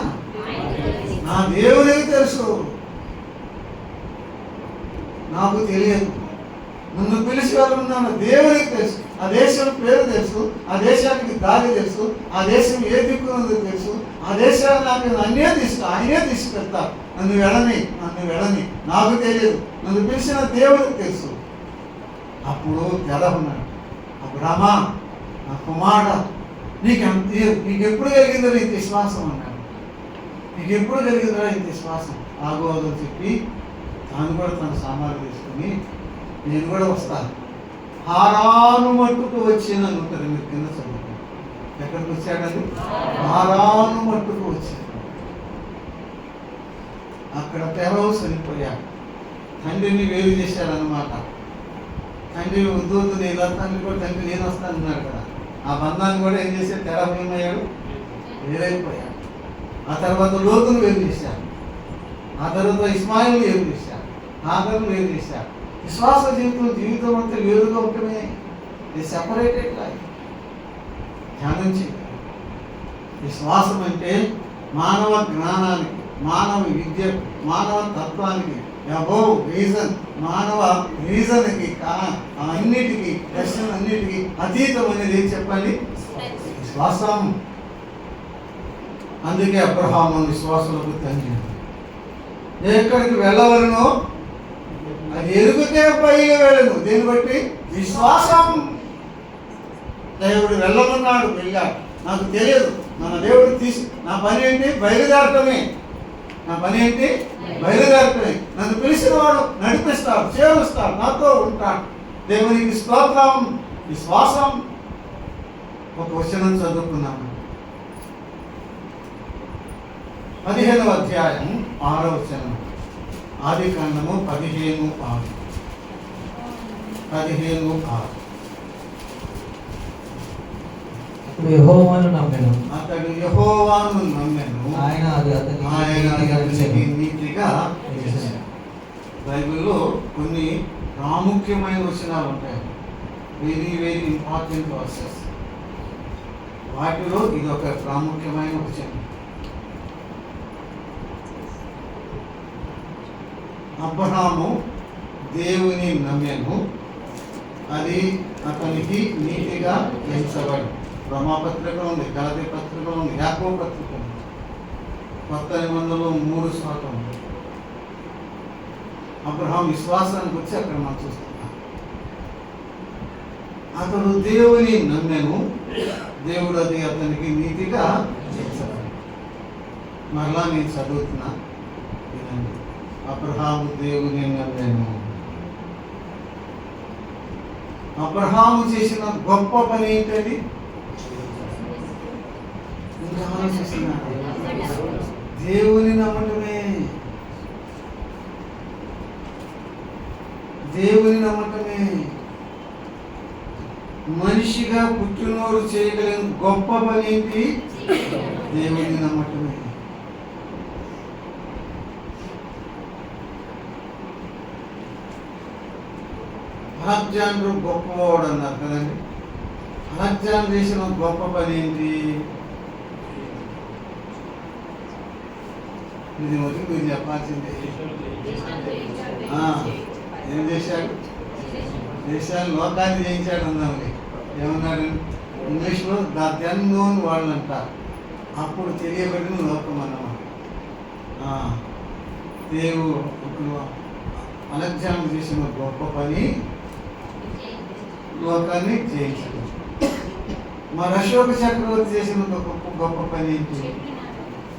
నా దేవుడికి తెలుసు, నాకు తెలియదు. నన్ను పిలిచి వెళ్ళమన్నా దేవుడికి తెలుసు, ఆ దేశం పేరు తెలుసు, ఆ దేశానికి దారి తెలుసు, ఆ దేశం ఏ దిక్కున్నదో తెలుసు, ఆ దేశాన్ని నాకు ఆయనే తీసుకెళ్తా. నన్ను వెళ్ళని నాకు తెలియదు, నన్ను పిలిచిన దేవుడికి తెలుసు. అప్పుడు తెలవన్నాడు, అబ్రామా నా కుమారుడా, నీకు ఎప్పుడు కలిగిందో ఇంత విశ్వాసం అన్నాడు. నీకు ఎప్పుడు కలిగిందో ఇంత విశ్వాసం ఆగోదని చెప్పి తాను కూడా తన సామాన్లు తీసుకుని నేను కూడా వస్తాను. హారాను మట్టుకు వచ్చిందని ఉంటుంది, మీరు కింద చదువుకోండి. ఎక్కడికి వచ్చాడని? హారాను మట్టుకు వచ్చాడు. అక్కడ ఫెరో చనిపోయాడు, తండ్రిని వేరు చేశాడనమాట. తండ్రి వద్దు నేను వస్తాను కూడా, తండ్రి నేను వస్తాను అన్నాడు కదా. ఆ బంధాన్ని కూడా ఏం చేశాడు, తెరమయ్యాడు, వేరైపోయాడు. ఆ తర్వాత లోతును వేరు చేశాడు, ఆ తర్వాత ఇస్మాయిల్ని వేరు చేశాడు, ఆదర్ను వేరు చేశాడు. విశ్వాస జీవితం అంతా వేరుగా ఉండటమే, సెపరేటెడ్ లైఫ్. ధ్యానం చేయాలి. విశ్వాసం అంటే మానవ జ్ఞానానికి, మానవ విద్యకు, మానవ తత్వానికి, అబోవ్ రీజన్, మానవ రీజన్కి, అన్నిటికీ, ప్రశ్నలు అన్నిటికీ అతీతం అనేది ఏం చెప్పాలి? విశ్వాసం. అందుకే అబ్రహాము విశ్వాసంలోకి తండ్రి. ఎక్కడికి వెళ్ళవలనో అది ఎరుగుతే పైగా వెళ్ళను, దేన్ని బట్టి? విశ్వాసం. దేవుడు వెళ్ళమన్నాడు, వెళ్ళాడు. నాకు తెలియదు, మన దేవుడు నా పని ఏంటి? బయలుదేరటమే. నన్ను పిలిచిన వాడు నడిపిస్తాడు, చేరుస్తాడు, నాతో ఉంటాడు. దేవునికి స్తోత్రం. విశ్వాసం. ఒక వచనం చదువుకున్నాను, 15వ అధ్యాయం 6వ వచనం. ఆదికాండము 15:6. అతడు యెహోవాను నమ్మెను, ఆయన అతనికి నీతిగా చేశాడు. బైబిల్లో కొన్ని ప్రాముఖ్యమైన వచనాలు ఉంటాయి, వెరీ వెరీ ఇంపార్టెంట్ వర్సెస్. వాటిలో ఇది ఒక ప్రాముఖ్యమైన వచనం. అబ్రహాము దేవుని నమ్మెను, అది అతనికి నీతిగా ఎంచబడి. బ్రహ్మపత్రిక ఉంది, గలతీ పత్రిక ఉంది, యాకోబు పత్రిక ఉంది. కొత్త నిబంధనలో 3 శాతం ఉంది. అబ్రహాం విశ్వాసానికి వచ్చి అక్కడ మనం చూస్తున్నాం. అతడు దేవుని నమ్మెను, దేవుడు అది అతనికి నీతిగా ఎంచబడి. మరలా నేను చదువుతున్నా, వినండి. అబ్రహాము దేవుని నమ్మెను. అబ్రహాము చేసిన గొప్ప పని ఏంటది? ఇంకా ఆలోచిస్తున్నాను. దేవుని నమ్మటమే. మనిషిగా పుట్టినోరు చేయగలిగిన గొప్ప పని ఏంటి? దేవుని నమ్మటమే. అలెగ్జాండర్ గొప్పవాడు అన్నారు కదండి. అలెగ్జాండర్ చేసిన గొప్ప పని ఏంటి? ఇది మొదటి మీరు చెప్పాల్సిందే. ఏం చేశాడు? దేశాన్ని లోకాన్ని జయించాడు అన్నాండి. ఏమన్నాడు ఇంగ్లీష్లో? ద దెన్ నోన్ వరల్డ్ అంటారు. అప్పుడు తెలియబడిన లోకం అన్నమాట. దేవుడు అలెగ్జాండర్ చేసిన గొప్ప పని లోకాన్ని జయించడం. మరి అశోక చక్రవర్తి చేసిన గొప్ప పని ఏంటి?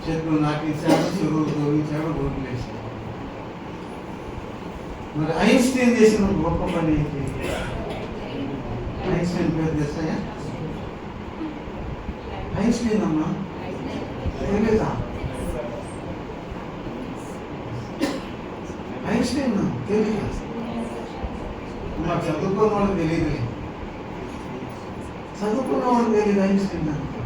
చెట్లు నాటించాడు, చెరువులు తోడించాడు, రోడ్లు వేసాడు. మరి ఐన్స్టీన్ చేసిన గొప్ప పని ఏంటి? ఐన్స్టీన్ పేరు తెలుసాయా? ఐన్స్టీన్ అమ్మా తెలీదా? ఐన్స్టీన్ తెలీదా? మా చదువుకున్న వాళ్ళు తెలియదు. చదువుకున్న వాళ్ళు తెలియదు ఐన్స్టీన్ అంటే.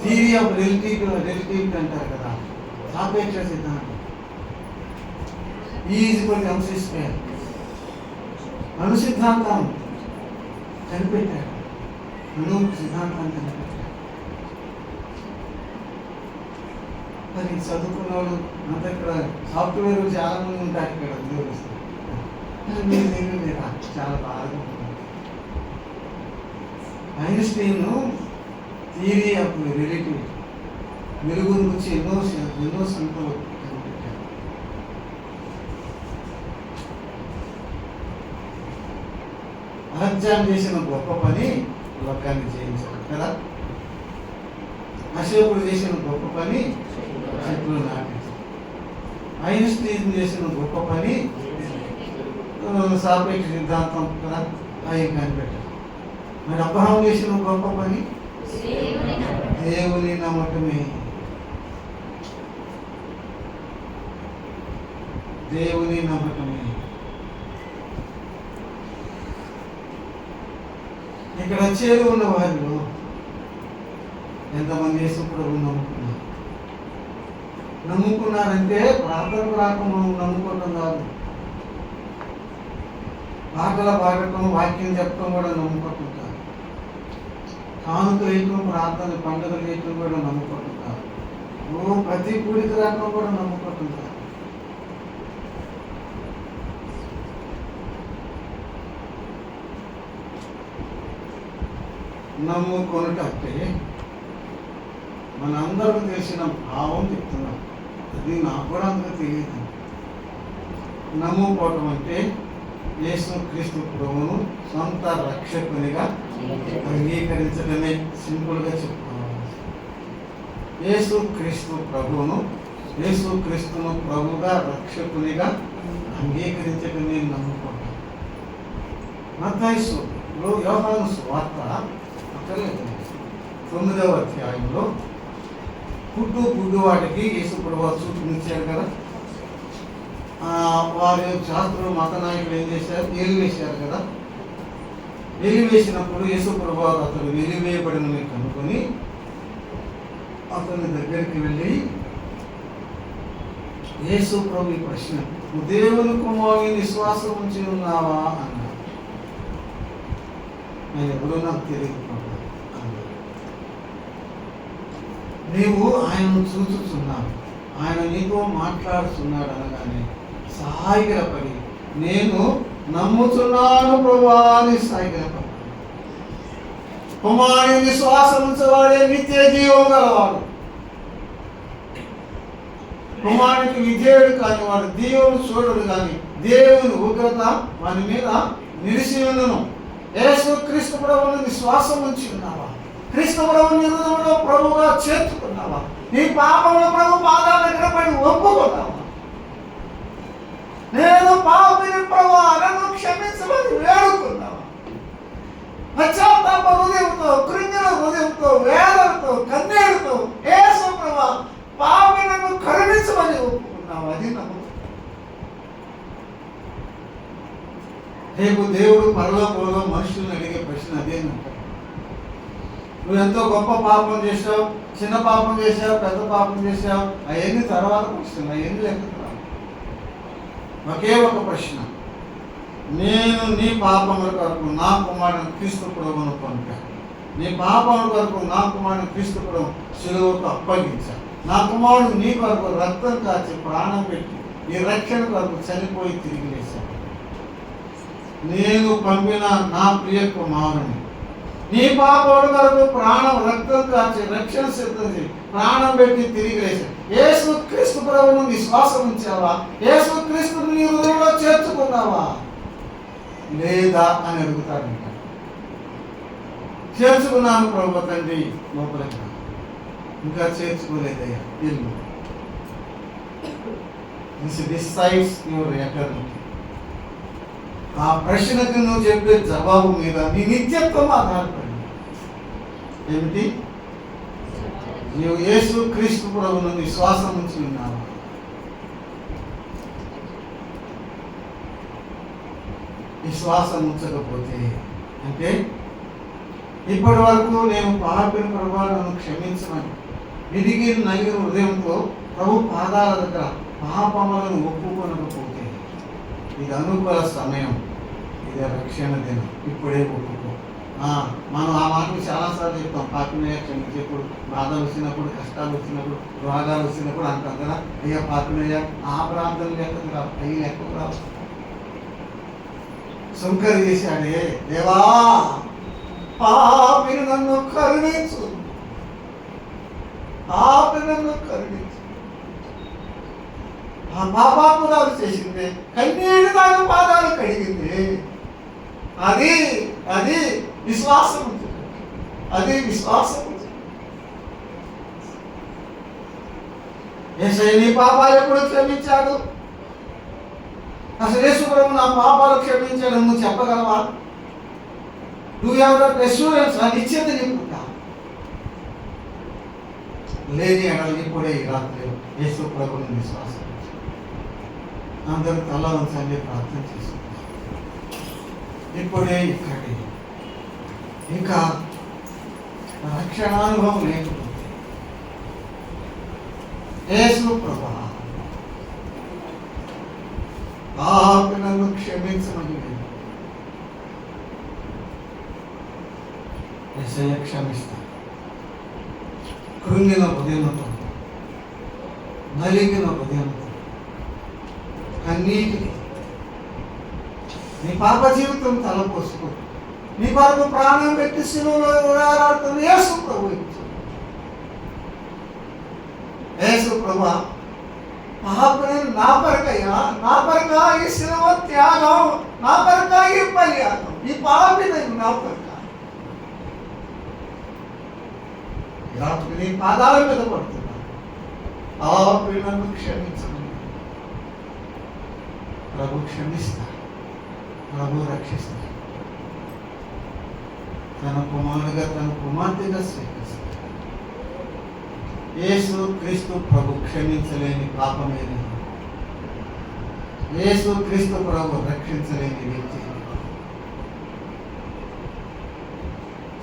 థియరీ ఆఫ్ రిలేటివిటీ అంటారు కదా, సాపేక్ష సిద్ధాంతం. ఈజ్వల్ ఎంసీ స్క్వేర్ అణు సిద్ధాంతం కనిపెట్టాడు. అణు సిద్ధాంతాన్ని కనిపెట్టాడు. మరి చదువుకున్న వాళ్ళు అంతా ఇక్కడ సాఫ్ట్వేర్ చాలా మంది ఉంటారు ఇక్కడ ఉద్యోగస్తులు. మీరు తెలియలేరా? చాలా బాగా ఉంటుంది. ఐన్స్టీన్ థియరీ ఆఫ్ రిలేటివిటీ వెలుగు గురించి ఎన్నో సంఖ్యలు కనిపెట్టారు. అలెగ్జాండర్ చేసిన గొప్ప పని లోకాన్ని జయించాడు కదా. అశోకుడు చేసిన గొప్ప పని చెట్లు నాటించాడు. ఐన్స్టీన్ చేసిన గొప్ప పని సాపేక్ష సిద్ధాంతం కదా, అవి కనిపెట్టాడు. మరి అబ్రహాం చేసిన గొప్ప పని దేవుని నమ్మకమే. దేవుని నమ్మకమే. ఇక్కడ చేరు ఉన్న వారిలో ఎంతమంది యేసు ప్రభువుని నమ్ముకున్నారంటే ప్రార్థనకు రాకుండా నమ్ముకోవటం కాదు, పాటలు పాడటం, వాక్యం చెప్పడం కూడా నమ్ముకోవటం కాదు, కానుకలు వేయటం, ప్రార్థన పండుగలు వేయటం కూడా నమ్ముకోవటం కాదు, ప్రతి కూడికి రావటం కూడా నమ్ముకోవటం కాదు. నమ్ముకొనుటంటే మనందరూ తెలిసిన భావం చెప్తున్నాం. అది నాకు కూడా అందరూ తెలియదు. నమ్ముకోవటం అంటే యేసు క్రీస్తు ప్రభువును సొంత రక్షకునిగా అంగీకరించడమే. సింపుల్గా చెప్పుకోవాలి. యేసు క్రీస్తు ప్రభువును, యేసు క్రీస్తును ప్రభువుగా రక్షకునిగా అంగీకరించడమే నమ్ముకోవటం. మత్తయి యోహాను సువార్త 9వ అధ్యాయంలో గుడ్డివాడికి యేసు ప్రభువు చూపించారు కదా. వారి శాస్త్రులు మత నాయకులు ఏం చేశారు? వెలివేశారు కదా. వెలివేసినప్పుడు యేసు ప్రభువు అతను వెలివేయబడిన కనుకొని అతని దగ్గరికి వెళ్ళి, యేసు ప్రభు ఈ ప్రశ్న, నువ్వు దేవుని కుమారుని విశ్వాసం ఉంచి ఉన్నావా అన్నాడు. ఆయన ఎవరో నాకు తెలియదు అన్నాడు. నీవు ఆయనను చూచుచున్నావు, ఆయన నీతో మాట్లాడుతున్నాడు అనగానే సాగిలపడి, నేను నమ్ముతున్నాను ప్రభువా అని సాగిలపడి. కుమారుని విశ్వాసం ఉంచేవాడే నిత్య జీవం గలవాడు. కుమారునికి విధేయుడు కాని వాడు దేవుని చూడడు కానీ దేవుని ఉగ్రత వాని మీద నిలిచి ఉన్నను. యేసు క్రీస్తు ప్రభువును విశ్వాసం ఉంచి ఉన్నావా? క్రీస్తు ప్రభువుని హృదయంలో ప్రభువుగా చేర్చుకున్నావా? నీ పాపంలో ప్రభు పాదాల దగ్గర పడి ఒప్పుకున్నావా? నేను పాపిని ప్రభువా నన్ను క్షమించమని వేడుకున్నావా? పశ్చాత్తాప హృదయంతో, కృంగిన హృదయంతో, వేదనతో, కన్నీరుతో యేసు ప్రభువా పాపి నన్ను కరుణించమని ఒప్పుకున్నావా? అది నమ్ము. రేపు దేవుడు పరలోకంలో మనుషులను అడిగే ప్రశ్న అదేనంట. నువ్వు ఎంతో గొప్ప పాపం చేశావు, చిన్న పాపం చేశావు, పెద్ద పాపం చేశావు, అవన్నీ తర్వాత ప్రశ్న, అవన్నీ లెక్కకు రావు. ఒకే ఒక ప్రశ్న, నేను నీ పాపముల కొరకు నా కుమారుని క్రీస్తు ప్రభువును పంపాను. నీ పాపముల కొరకు నా కుమారుని క్రీస్తు ప్రభు శిలువకు అప్పగించాను. నా కుమారుడు నీ కొరకు రక్తం కాచి ప్రాణం పెట్టి ఈ రక్షణ కొరకు చనిపోయి తిరిగి లేశాడు. నేను పంపిన నా ప్రియ కుమారుని, నీ పాపోడు కొరకు ప్రాణం రక్తం కార్చి రక్షణ సిద్ధం చేసి ప్రాణం పెట్టి తిరిగి లేచి యేసు క్రీస్తు ప్రభువును విశ్వాసం ఉంచావా? యేసు క్రీస్తుని నీ హృదయంలో చేర్చుకున్నావా లేదా అని అడుగుతాడు. చేర్చుకున్నాను ప్రభు తండ్రి లోపలికి రా. ఇంకా చేర్చుకోలేదయ్యా, ఇల్లు దిస్ డిసైడ్స్ యువర్ ఎటర్నిటీ. ఆ ప్రశ్నకు నువ్వు చెప్పే జవాబు మీద నీ నిత్యత్వం ఆధారపడి ఏమిటి? నీవు యేసు క్రీస్తు ప్రభువును విశ్వాసం ఉంచి ఉన్నావా? విశ్వాసం ఉంచకపోతే అంటే ఇప్పటి వరకు నేను పాపిన ప్రభావాలను క్షమించమని విడిగి నగిన హృదయంతో ప్రభు పాదాల దగ్గర పాపములను ఒప్పుకొనకపోతే ఇది అనుకూల సమయం, ఇది రక్షణ దినం, ఇప్పుడే ఒప్పుకో. మనం ఆ మాటలు చాలాసార్లు చెప్తాం. పాపినయ్య క్షమించేప్పుడు, బాధలు వచ్చినప్పుడు, కష్టాలు వచ్చినప్పుడు, రోగాలు వచ్చినప్పుడు అంటాం కదా, అయ్యా పాపినయ్య ఆ ప్రార్థన లెక్కకు రావు, అయ్యి లెక్కకు రావు. శంకర్ చేశాడే, దేవా పాపిని నన్ను కరుణించు, పాపిని నన్ను కరుణించు. ఆ పాపాపురాలు చేసింది, కన్నీటి దాని పాదాలు కడిగింది. అది అది విశ్వాసం, అది విశ్వాసం. యేసయ్య నీ పాపాలు ఎప్పుడు క్షమించాడు? అసలు యేసు ప్రభు నా పాపాలు క్షమించాడు నువ్వు చెప్పగలవా? నువ్వు ఎవరో అష్యూరెన్స్, ఆ నిశ్చేత నీకుంటా లేని అడలు ఇప్పుడే ఈ రాత్రి యేసు ప్రభుని విశ్వాసం. అందరూ తల వంచండి, ప్రార్థన చేసుకుంటాం. ఇప్పుడే ఇక్కడే ఇంకా రక్షణానుభవం లేకపోతే యేసు ప్రభువా పాపినను క్షమించమని యేసయ్య క్షమిస్తాడు. కృంగిన హృదయంతో, నలిగిన హృదయంతో, కన్నీటికి నీ పాప జీవితం తలపోసుకో. నీ కొరకు ప్రాణం పెట్టి శిలువలో వేలాడుతున్న యేసు ప్రభు, యేసు ప్రభు పాపని నా కొరకయ్యా, నా కొరక ఈ శిలువ త్యాగం, నా కొరక ఈ బలియాగం, ఈ పాపిని నా కొరక నీ పాదాల మీద పడుతున్నా. పాపి నన్ను క్షమించమని ప్రభు క్షమిస్తా, ప్రభు రక్షిస్తా. తన కుమారుడుగా, తన కుమార్తెగా స్వీకరిస్తా. యేసు క్రీస్తు ప్రభు క్షమించలేని పాపమేది, యేసు క్రీస్తు ప్రభు రక్షించలేని వ్యక్తి.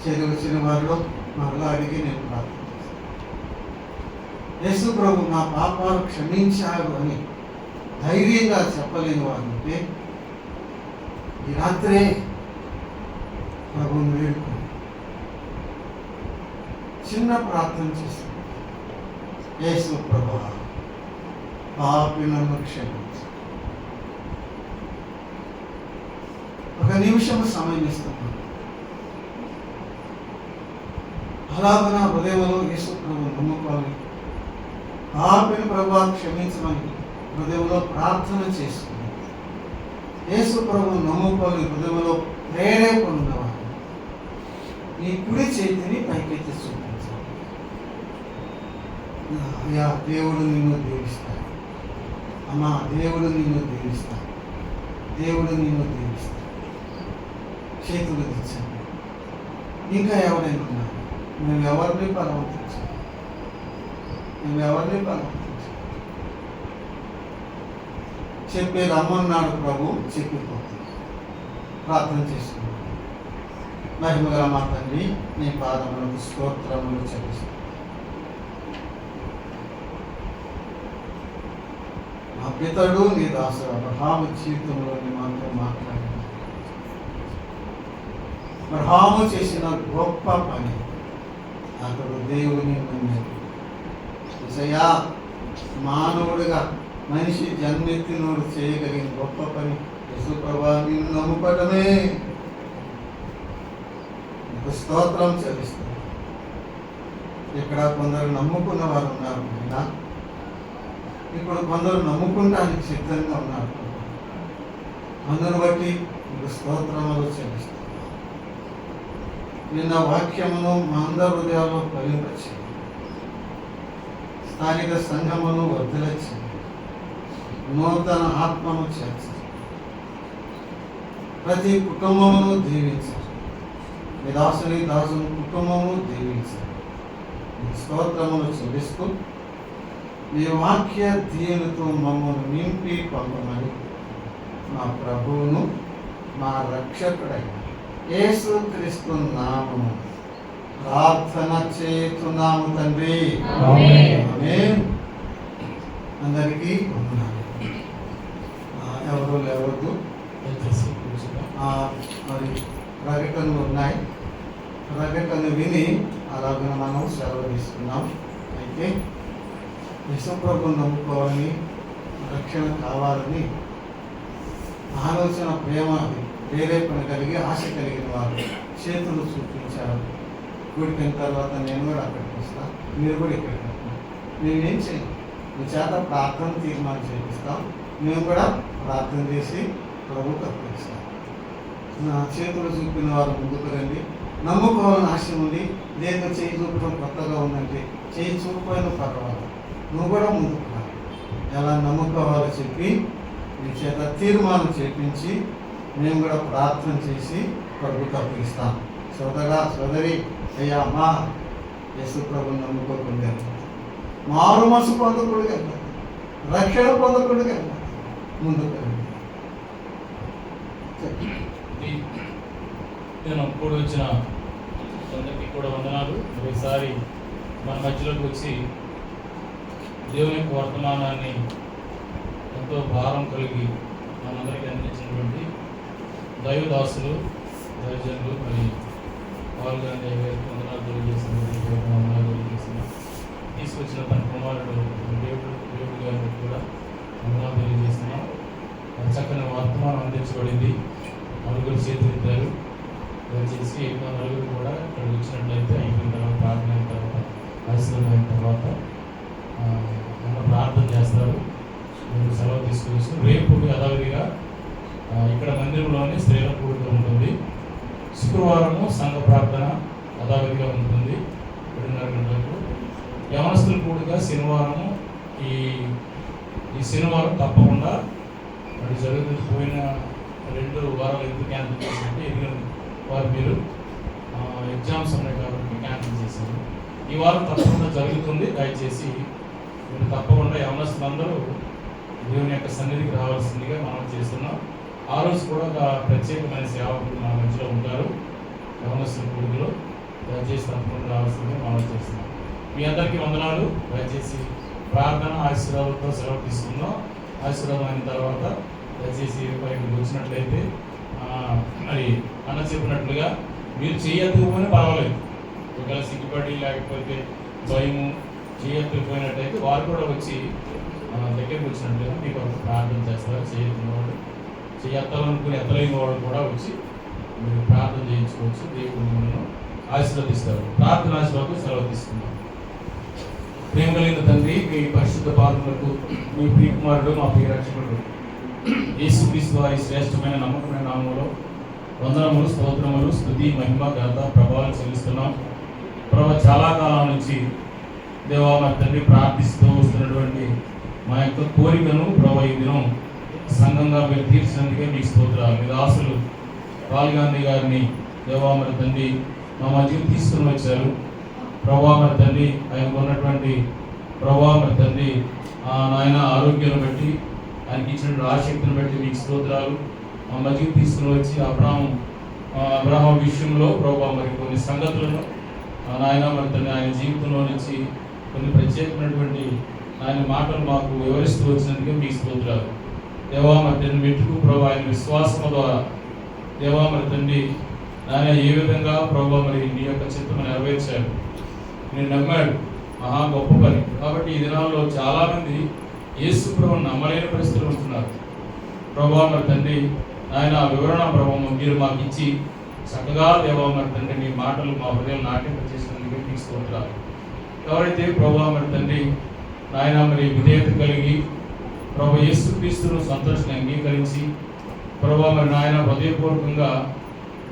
చెరువుచిన వారిలో మరలా అడిగి నేను ప్రార్థిస్తాను. యేసు ప్రభు నా పాపాలు క్షమించాడు అని ధైర్యంగా చెప్పలేని వారు ఉంటే ఈ రాత్రే ప్రభువుని వేడుకొని చిన్న ప్రార్థన చేస్తాను. యేసు ప్రభువా పాపి నన్ను క్షమించు. ఒక నిమిషం సమయం ఇస్తున్నాను. అలాగ నా హృదయంలో యేసు ప్రభు నమ్ముకోవాలి. పాపిని ప్రభువా క్షమించమని హృదయంలో ప్రార్థన చేసుకుని యేసు ప్రభు నమ్ముకోవాలి. హృదయంలో ప్రేరేపణ ఉన్నవాడు నీ కుడి చేతిని పైకెత్తి చూపించాలి. అయ్యా దేవుడు నిన్ను దీవిస్తాడు, అమ్మా దేవుడు నిన్ను దీవిస్తాడు, దేవుడు నిన్ను దీవిస్తాడు. చేతులు తెచ్చండి. ఇంకా ఎవరైనా ఉన్నారు? మేము ఎవరిని బలవంతించాలి, మేము ఎవరిని బలవంతించాలి. చెప్పే రమ్మన్నాడు ప్రభు, చెప్పిపోతుంది. ప్రార్థన చేసుకుంటాం. మహిమగల మా తండ్రి, నీ పాదములకు స్తోత్రములు చెల్లిస్తాం. మా పితడు నీ దాసుడు అబ్రహాము జీవితంలో మాతో మాట్లాడి అబ్రహాము చేసిన గొప్ప పని, అతడు దేవుని నమ్మాడు. మానవుడిగా మనిషి జన్మెత్తినోడు చేయగలిగిన గొప్ప పని యేసు ప్రభువా నిన్ను నమ్ముకోవటమే నీకు స్తోత్రం చెల్లిస్తున్నాను. ఇక్కడ కొందరు నమ్ముకున్న వారు ఉన్నారు నాయనా. ఇప్పుడు కొందరు నమ్ముకుంటానికి సిద్ధంగా ఉన్నారు. అందును బట్టి నీకు స్తోత్రములు చెల్లిస్తున్నాను. నిన్న వాక్యమును మా అందరి హృదయాల్లో ఫలింపచేయండి. స్థానిక సంఘమును వర్ధిల్లించండి. నూతన ఆత్మను చేర్చండి. ప్రతి కుటుంబమును దీవించండి. మీ దాసుని కుటుంబము దీవించండి. మీ స్తోత్రములు చెల్లిస్తూ మీ వాక్య దీనులతో మమ్మల్ని నింపి పంపమని మా ప్రభువును మా రక్షకుడైన యేసుక్రీస్తు నామము ప్రార్థన చేస్తున్నాము తండ్రి. ఆమేన్. అందరికీ వందనాలు. ఎవరు లేవద్దు. మరి ప్రకటనలు ఉన్నాయి. ప్రకటన విని అలాగే మనం సెలవు తీసుకున్నాం. అయితే యేసుప్రభువును నమ్ముకోవాలని, రక్షణ కావాలని ఆలోచన, ప్రేమ, ప్రేరేపణ కలిగి ఆశ కలిగిన వారు చేతులు చూపించారు. కూడిపోయిన తర్వాత నేను కూడా అక్కడికి వస్తాను, మీరు కూడా ఇక్కడికి వస్తాను. మేమేం చేయండి, మీ చేత ప్రార్థన తీర్మానం చేపిస్తాం. మేము కూడా ప్రార్థన చేసి ప్రభువుకు అప్పగిస్తాం. నా చేతులు చూపిన వారు ముందుకు రండి. నమ్ముకోవాలని ఆశ ఉంది. లేదు చేయి చూపడం కొత్తగా ఉందంటే చేయి చూపిపోయిన పర్వాలేదు, నువ్వు కూడా ముందుకు రా. ఎలా నమ్ముకోవాలో చెప్పి మీ చేత తీర్మానం చేపించి మేము కూడా ప్రార్థన చేసి ప్రభువుకు అప్పగిస్తాం. సోదరి అయ్యా అమ్మా, యేసు ప్రభువుని నమ్ముకోకుండా మారు మనసు పొందకూడదు, రక్షణ పొందకూడదు. ముందుకు రండి. నేను కూడి వచ్చిన అందరికీ కూడా వందనాలు. ఒకసారి మన మధ్యలోకి వచ్చి దేవుని యొక్క వర్తమానాన్ని ఎంతో భారం కలిగి మనందరికీ అందించినటువంటి దైవదాసులు, దైవజనులు, మరి పాల్గొనే వందనాలు తెలియజేసిన తీసుకొచ్చిన తన కుమారుడు దేవుడు గారికి కూడా వందనాలు తెలియజేస్తున్నాం. చక్కని వర్తమానం అందించబడింది. నలుగురు చేతులు ఇద్దరు దయచేసి నలుగురు కూడా ఇక్కడ వచ్చినట్లయితే అయిపోయిన తర్వాత, ప్రార్థన అయిన తర్వాత, ఆశీర్వాదం అయిన తర్వాత ప్రార్థన చేస్తారు. మీరు సెలవు తీసుకోవచ్చు. రేపు యథావిధిగా ఇక్కడ మందిరంలోనే స్త్రీల కూడిక ఉంటుంది. శుక్రవారము సంఘ ప్రార్థన యథావిధిగా ఉంటుంది 7:30 గంటలకు. యవనస్తుల కూడిక శనివారము. ఈ శనివారం తప్పకుండా మరి జరుగుతుంది. పోయిన 2 వారాలు ఎందుకు క్యాన్సిల్ చేసినట్టు ఎదిగిన వారు మీరు ఎగ్జామ్స్ ఉన్నాయి కాబట్టి క్యాన్సిల్ చేశారు. ఈ వారం తప్పకుండా జరుగుతుంది. దయచేసి మీరు తప్పకుండా యవనస్తులందరూ దేవుని యొక్క సన్నిధికి రావాల్సిందిగా మనం చేస్తున్నాం. ఆ రోజు కూడా ఒక ప్రత్యేకమైన సేవకులు మన మధ్యలో ఉంటారు. యవనస్తుల కూడికలో దయచేసి తప్పకుండా రావాల్సిందిగా మనం చేస్తున్నాం. మీ అందరికీ వందనాలు. దయచేసి ప్రార్థన ఆశీర్వాదంతో సెలవు తీసుకుందాం. ఆశీర్వాదం అయిన తర్వాత దయచేసి ఇక్కడికి వచ్చినట్లయితే మరి అన్న చెప్పినట్లుగా మీరు చేయకపోయినా పర్వాలేదు. ఒకవేళ సిగ్గుపడి లేకపోతే భయము చేయకపోయినట్టయితే వారు కూడా వచ్చి దగ్గరికి వచ్చినట్లుగా మీకు ఒక ప్రార్థన చేస్తారు. చేయకున్నవాడు, చేయెత్తాలనుకుని ఎత్తలేని వాడు కూడా వచ్చి మీరు ప్రార్థన చేయించుకోవచ్చు. దేవుడు మిమ్మల్ని ఆశీర్వదిస్తారు. ప్రార్థన ఆశీర్వాదం సెలవు తీసుకుందాం. ప్రేమ కలిగిన తండ్రి, మీ పరిశుద్ధ పాదములకు మీ ప్రియకుమారుడు, మా ప్రియ రక్షకుడు యేసుక్రీస్తు వారి శ్రేష్టమైన నమ్మకమైన నామములో వందనములు, స్తోత్రములు, స్తుతి, మహిమ, ఘనత, ప్రభావాలు చెల్లిస్తున్నాం. ప్రభు చాలా కాలం నుంచి దేవా మా తండ్రి ప్రార్థిస్తూ వస్తున్నటువంటి మా యొక్క కోరికను ప్రభు ఈ దినం సంఘంగా మీరు తీర్చినందుకే మీకు స్తోత్రాలు. మీ దాసులు రాహుల్ గాంధీ గారిని దేవా మరి తండ్రి మా మధ్యకు తీసుకుని వచ్చారు. ప్రభా మరి తండ్రి ఆయనకు ఉన్నటువంటి ప్రభా మరి తండ్రి నాయన ఆరోగ్యాన్ని బట్టి, ఆయనకి ఇచ్చినటువంటి ఆసక్తిని బట్టి మీకు స్తోత్రాలు. మా మధ్యకు తీసుకుని వచ్చి అబ్రహాం విషయంలో ప్రభా మరి కొన్ని సంగతులను నాయన మరి తండ్రి ఆయన జీవితంలో నుంచి కొన్ని ప్రత్యేకమైనటువంటి ఆయన మాటలు మాకు వివరిస్తూ వచ్చినందుకే మీకు స్తోత్రాలు. దేవా మరి తండ్రి మెట్టుకు ప్రభు ఆయన విశ్వాసం ద్వారా దేవా మరి తండ్రి ఆయన ఏ విధంగా ప్రభు మరి నీ యొక్క చిత్తము నెరవేర్చాడు, నేను నమ్మాడు. మహా గొప్ప పని. కాబట్టి ఈ దినాల్లో చాలామంది యేసు ప్రభువును నమ్మలేని పరిస్థితులు ఉంటున్నారు. ప్రభు మరి తండ్రి ఆయన వివరణ ప్రభావం మీరు మాకు ఇచ్చి చక్కగా దేవా మరి తండ్రి మీ మాటలు మా హృదయం నాటింపచేసినందుకు తీసుకుంటారు. ఎవరైతే ప్రభావ మరి తండ్రి నాయన మరి విధేయత కలిగి ప్రభు యేసుక్రీస్తును సంతోషంగా అంగీకరించి ప్రభావ మరి నాయన హృదయపూర్వకంగా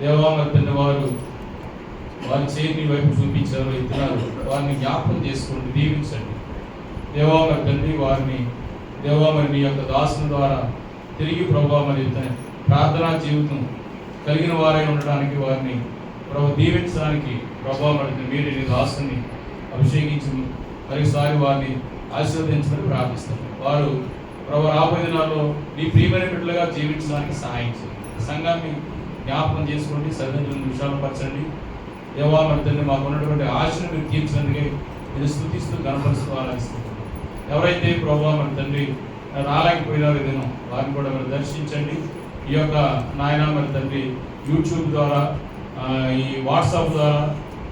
దేవా మరి తండ్రి వారి చేతిని వైపు చూపించారు, ఎత్తినారు. వారిని జ్ఞాపకం చేసుకోండి, దీవించండి దేవా మరి తండ్రి. వారిని దేవా మరి నీ యొక్క దాసుని ద్వారా తిరిగి ప్రభావ మరి ప్రార్థనా జీవితం కలిగిన వారై ఉండడానికి వారిని ప్రభు దీవించడానికి ప్రభావ మరి మీరు నీ దాసుని అభిషేకించి మరోసారి వారిని ఆశీర్వదించమని ప్రార్థిస్తారు. వారు ప్రభు రాబోయే దినాల్లో నీ ప్రియమైన బిడ్డలుగా జీవించడానికి సహాయం చేయండి. సంఘాన్ని జ్ఞాపకం చేసుకోండి, సరిహద్దులను విశాలపరచండి దేవా మరి తండ్రి. మాకు ఉన్నటువంటి ఆశను మీరు తీర్చినందుకే మీరు స్తుతిస్తూ గణపరుస్తూ ఆరాధిస్తున్నాం. ఎవరైతే ప్రభావ మరి తండ్రి రాలేకపోయినారో ఏదైనా వారిని కూడా మీరు దర్శించండి. ఈ యొక్క నాయన మరి తండ్రి యూట్యూబ్ ద్వారా ఈ వాట్సాప్ ద్వారా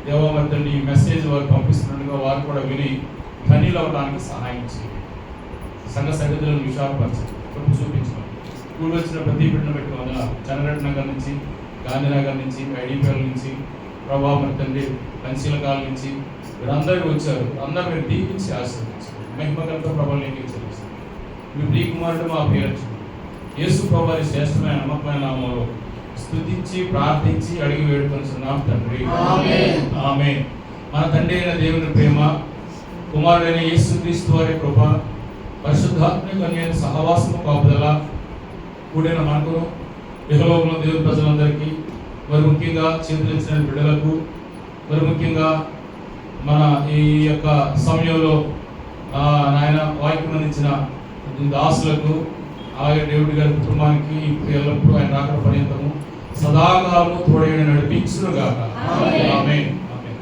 దేవా మరి తండ్రి ఈ మెసేజ్ వారు పంపిస్తున్నట్టుగా వారు కూడా విని ధన్యులు అవ్వడానికి సహాయం చేయండి. సంఘ సరిహద్దులను విశాలపరచండి, కొంచెం చూపించండి. స్కూల్ వచ్చిన ప్రతి బిడ్డను పెట్టుకోవాలి. చంద్రరెడ్డి నగర్ నుంచి, గాంధీనగర్ నుంచి, ఐడిపిఎల్ నుంచి ప్రభావ మరి తండ్రి పెన్సిలకాల నుంచి వీరందరూ వచ్చారు. అందరూ మీరు దీపించి ఆశీర్వదించారు. మహిమగలతో ప్రభావం చెల్లిస్తారు. మీ ప్రియ కుమారుడు మా పేరు యేసు ప్రభావి శ్రేష్టమైన నమ్మకమైన నామములో స్తుతించి ప్రార్థించి అడిగి వేడుకొనుచున్నాం తండ్రి, ఆమేన్. మన తండ్రి అయిన దేవుని ప్రేమ, కుమారుడైన యేసుక్రీస్తు వారి కృప, పరిశుద్ధాత్మ కన్యైన సహవాసము కాపుదల కూడిన మనకు ఇహలోకంలో దేవుని ప్రజలందరికీ, మరి ముఖ్యంగా చేతులిచ్చిన బిడ్డలకు, మరి ముఖ్యంగా మన ఈ యొక్క సమయంలో నాయన వాక్యం అందించిన దాసులకు, అలాగే డేవిడ్ గారి కుటుంబానికి ఎల్లప్పుడూ ఆయన రాకడ పర్యంతము సదాకాలము తోడైన నడిపించును గాక. ఆమేన్.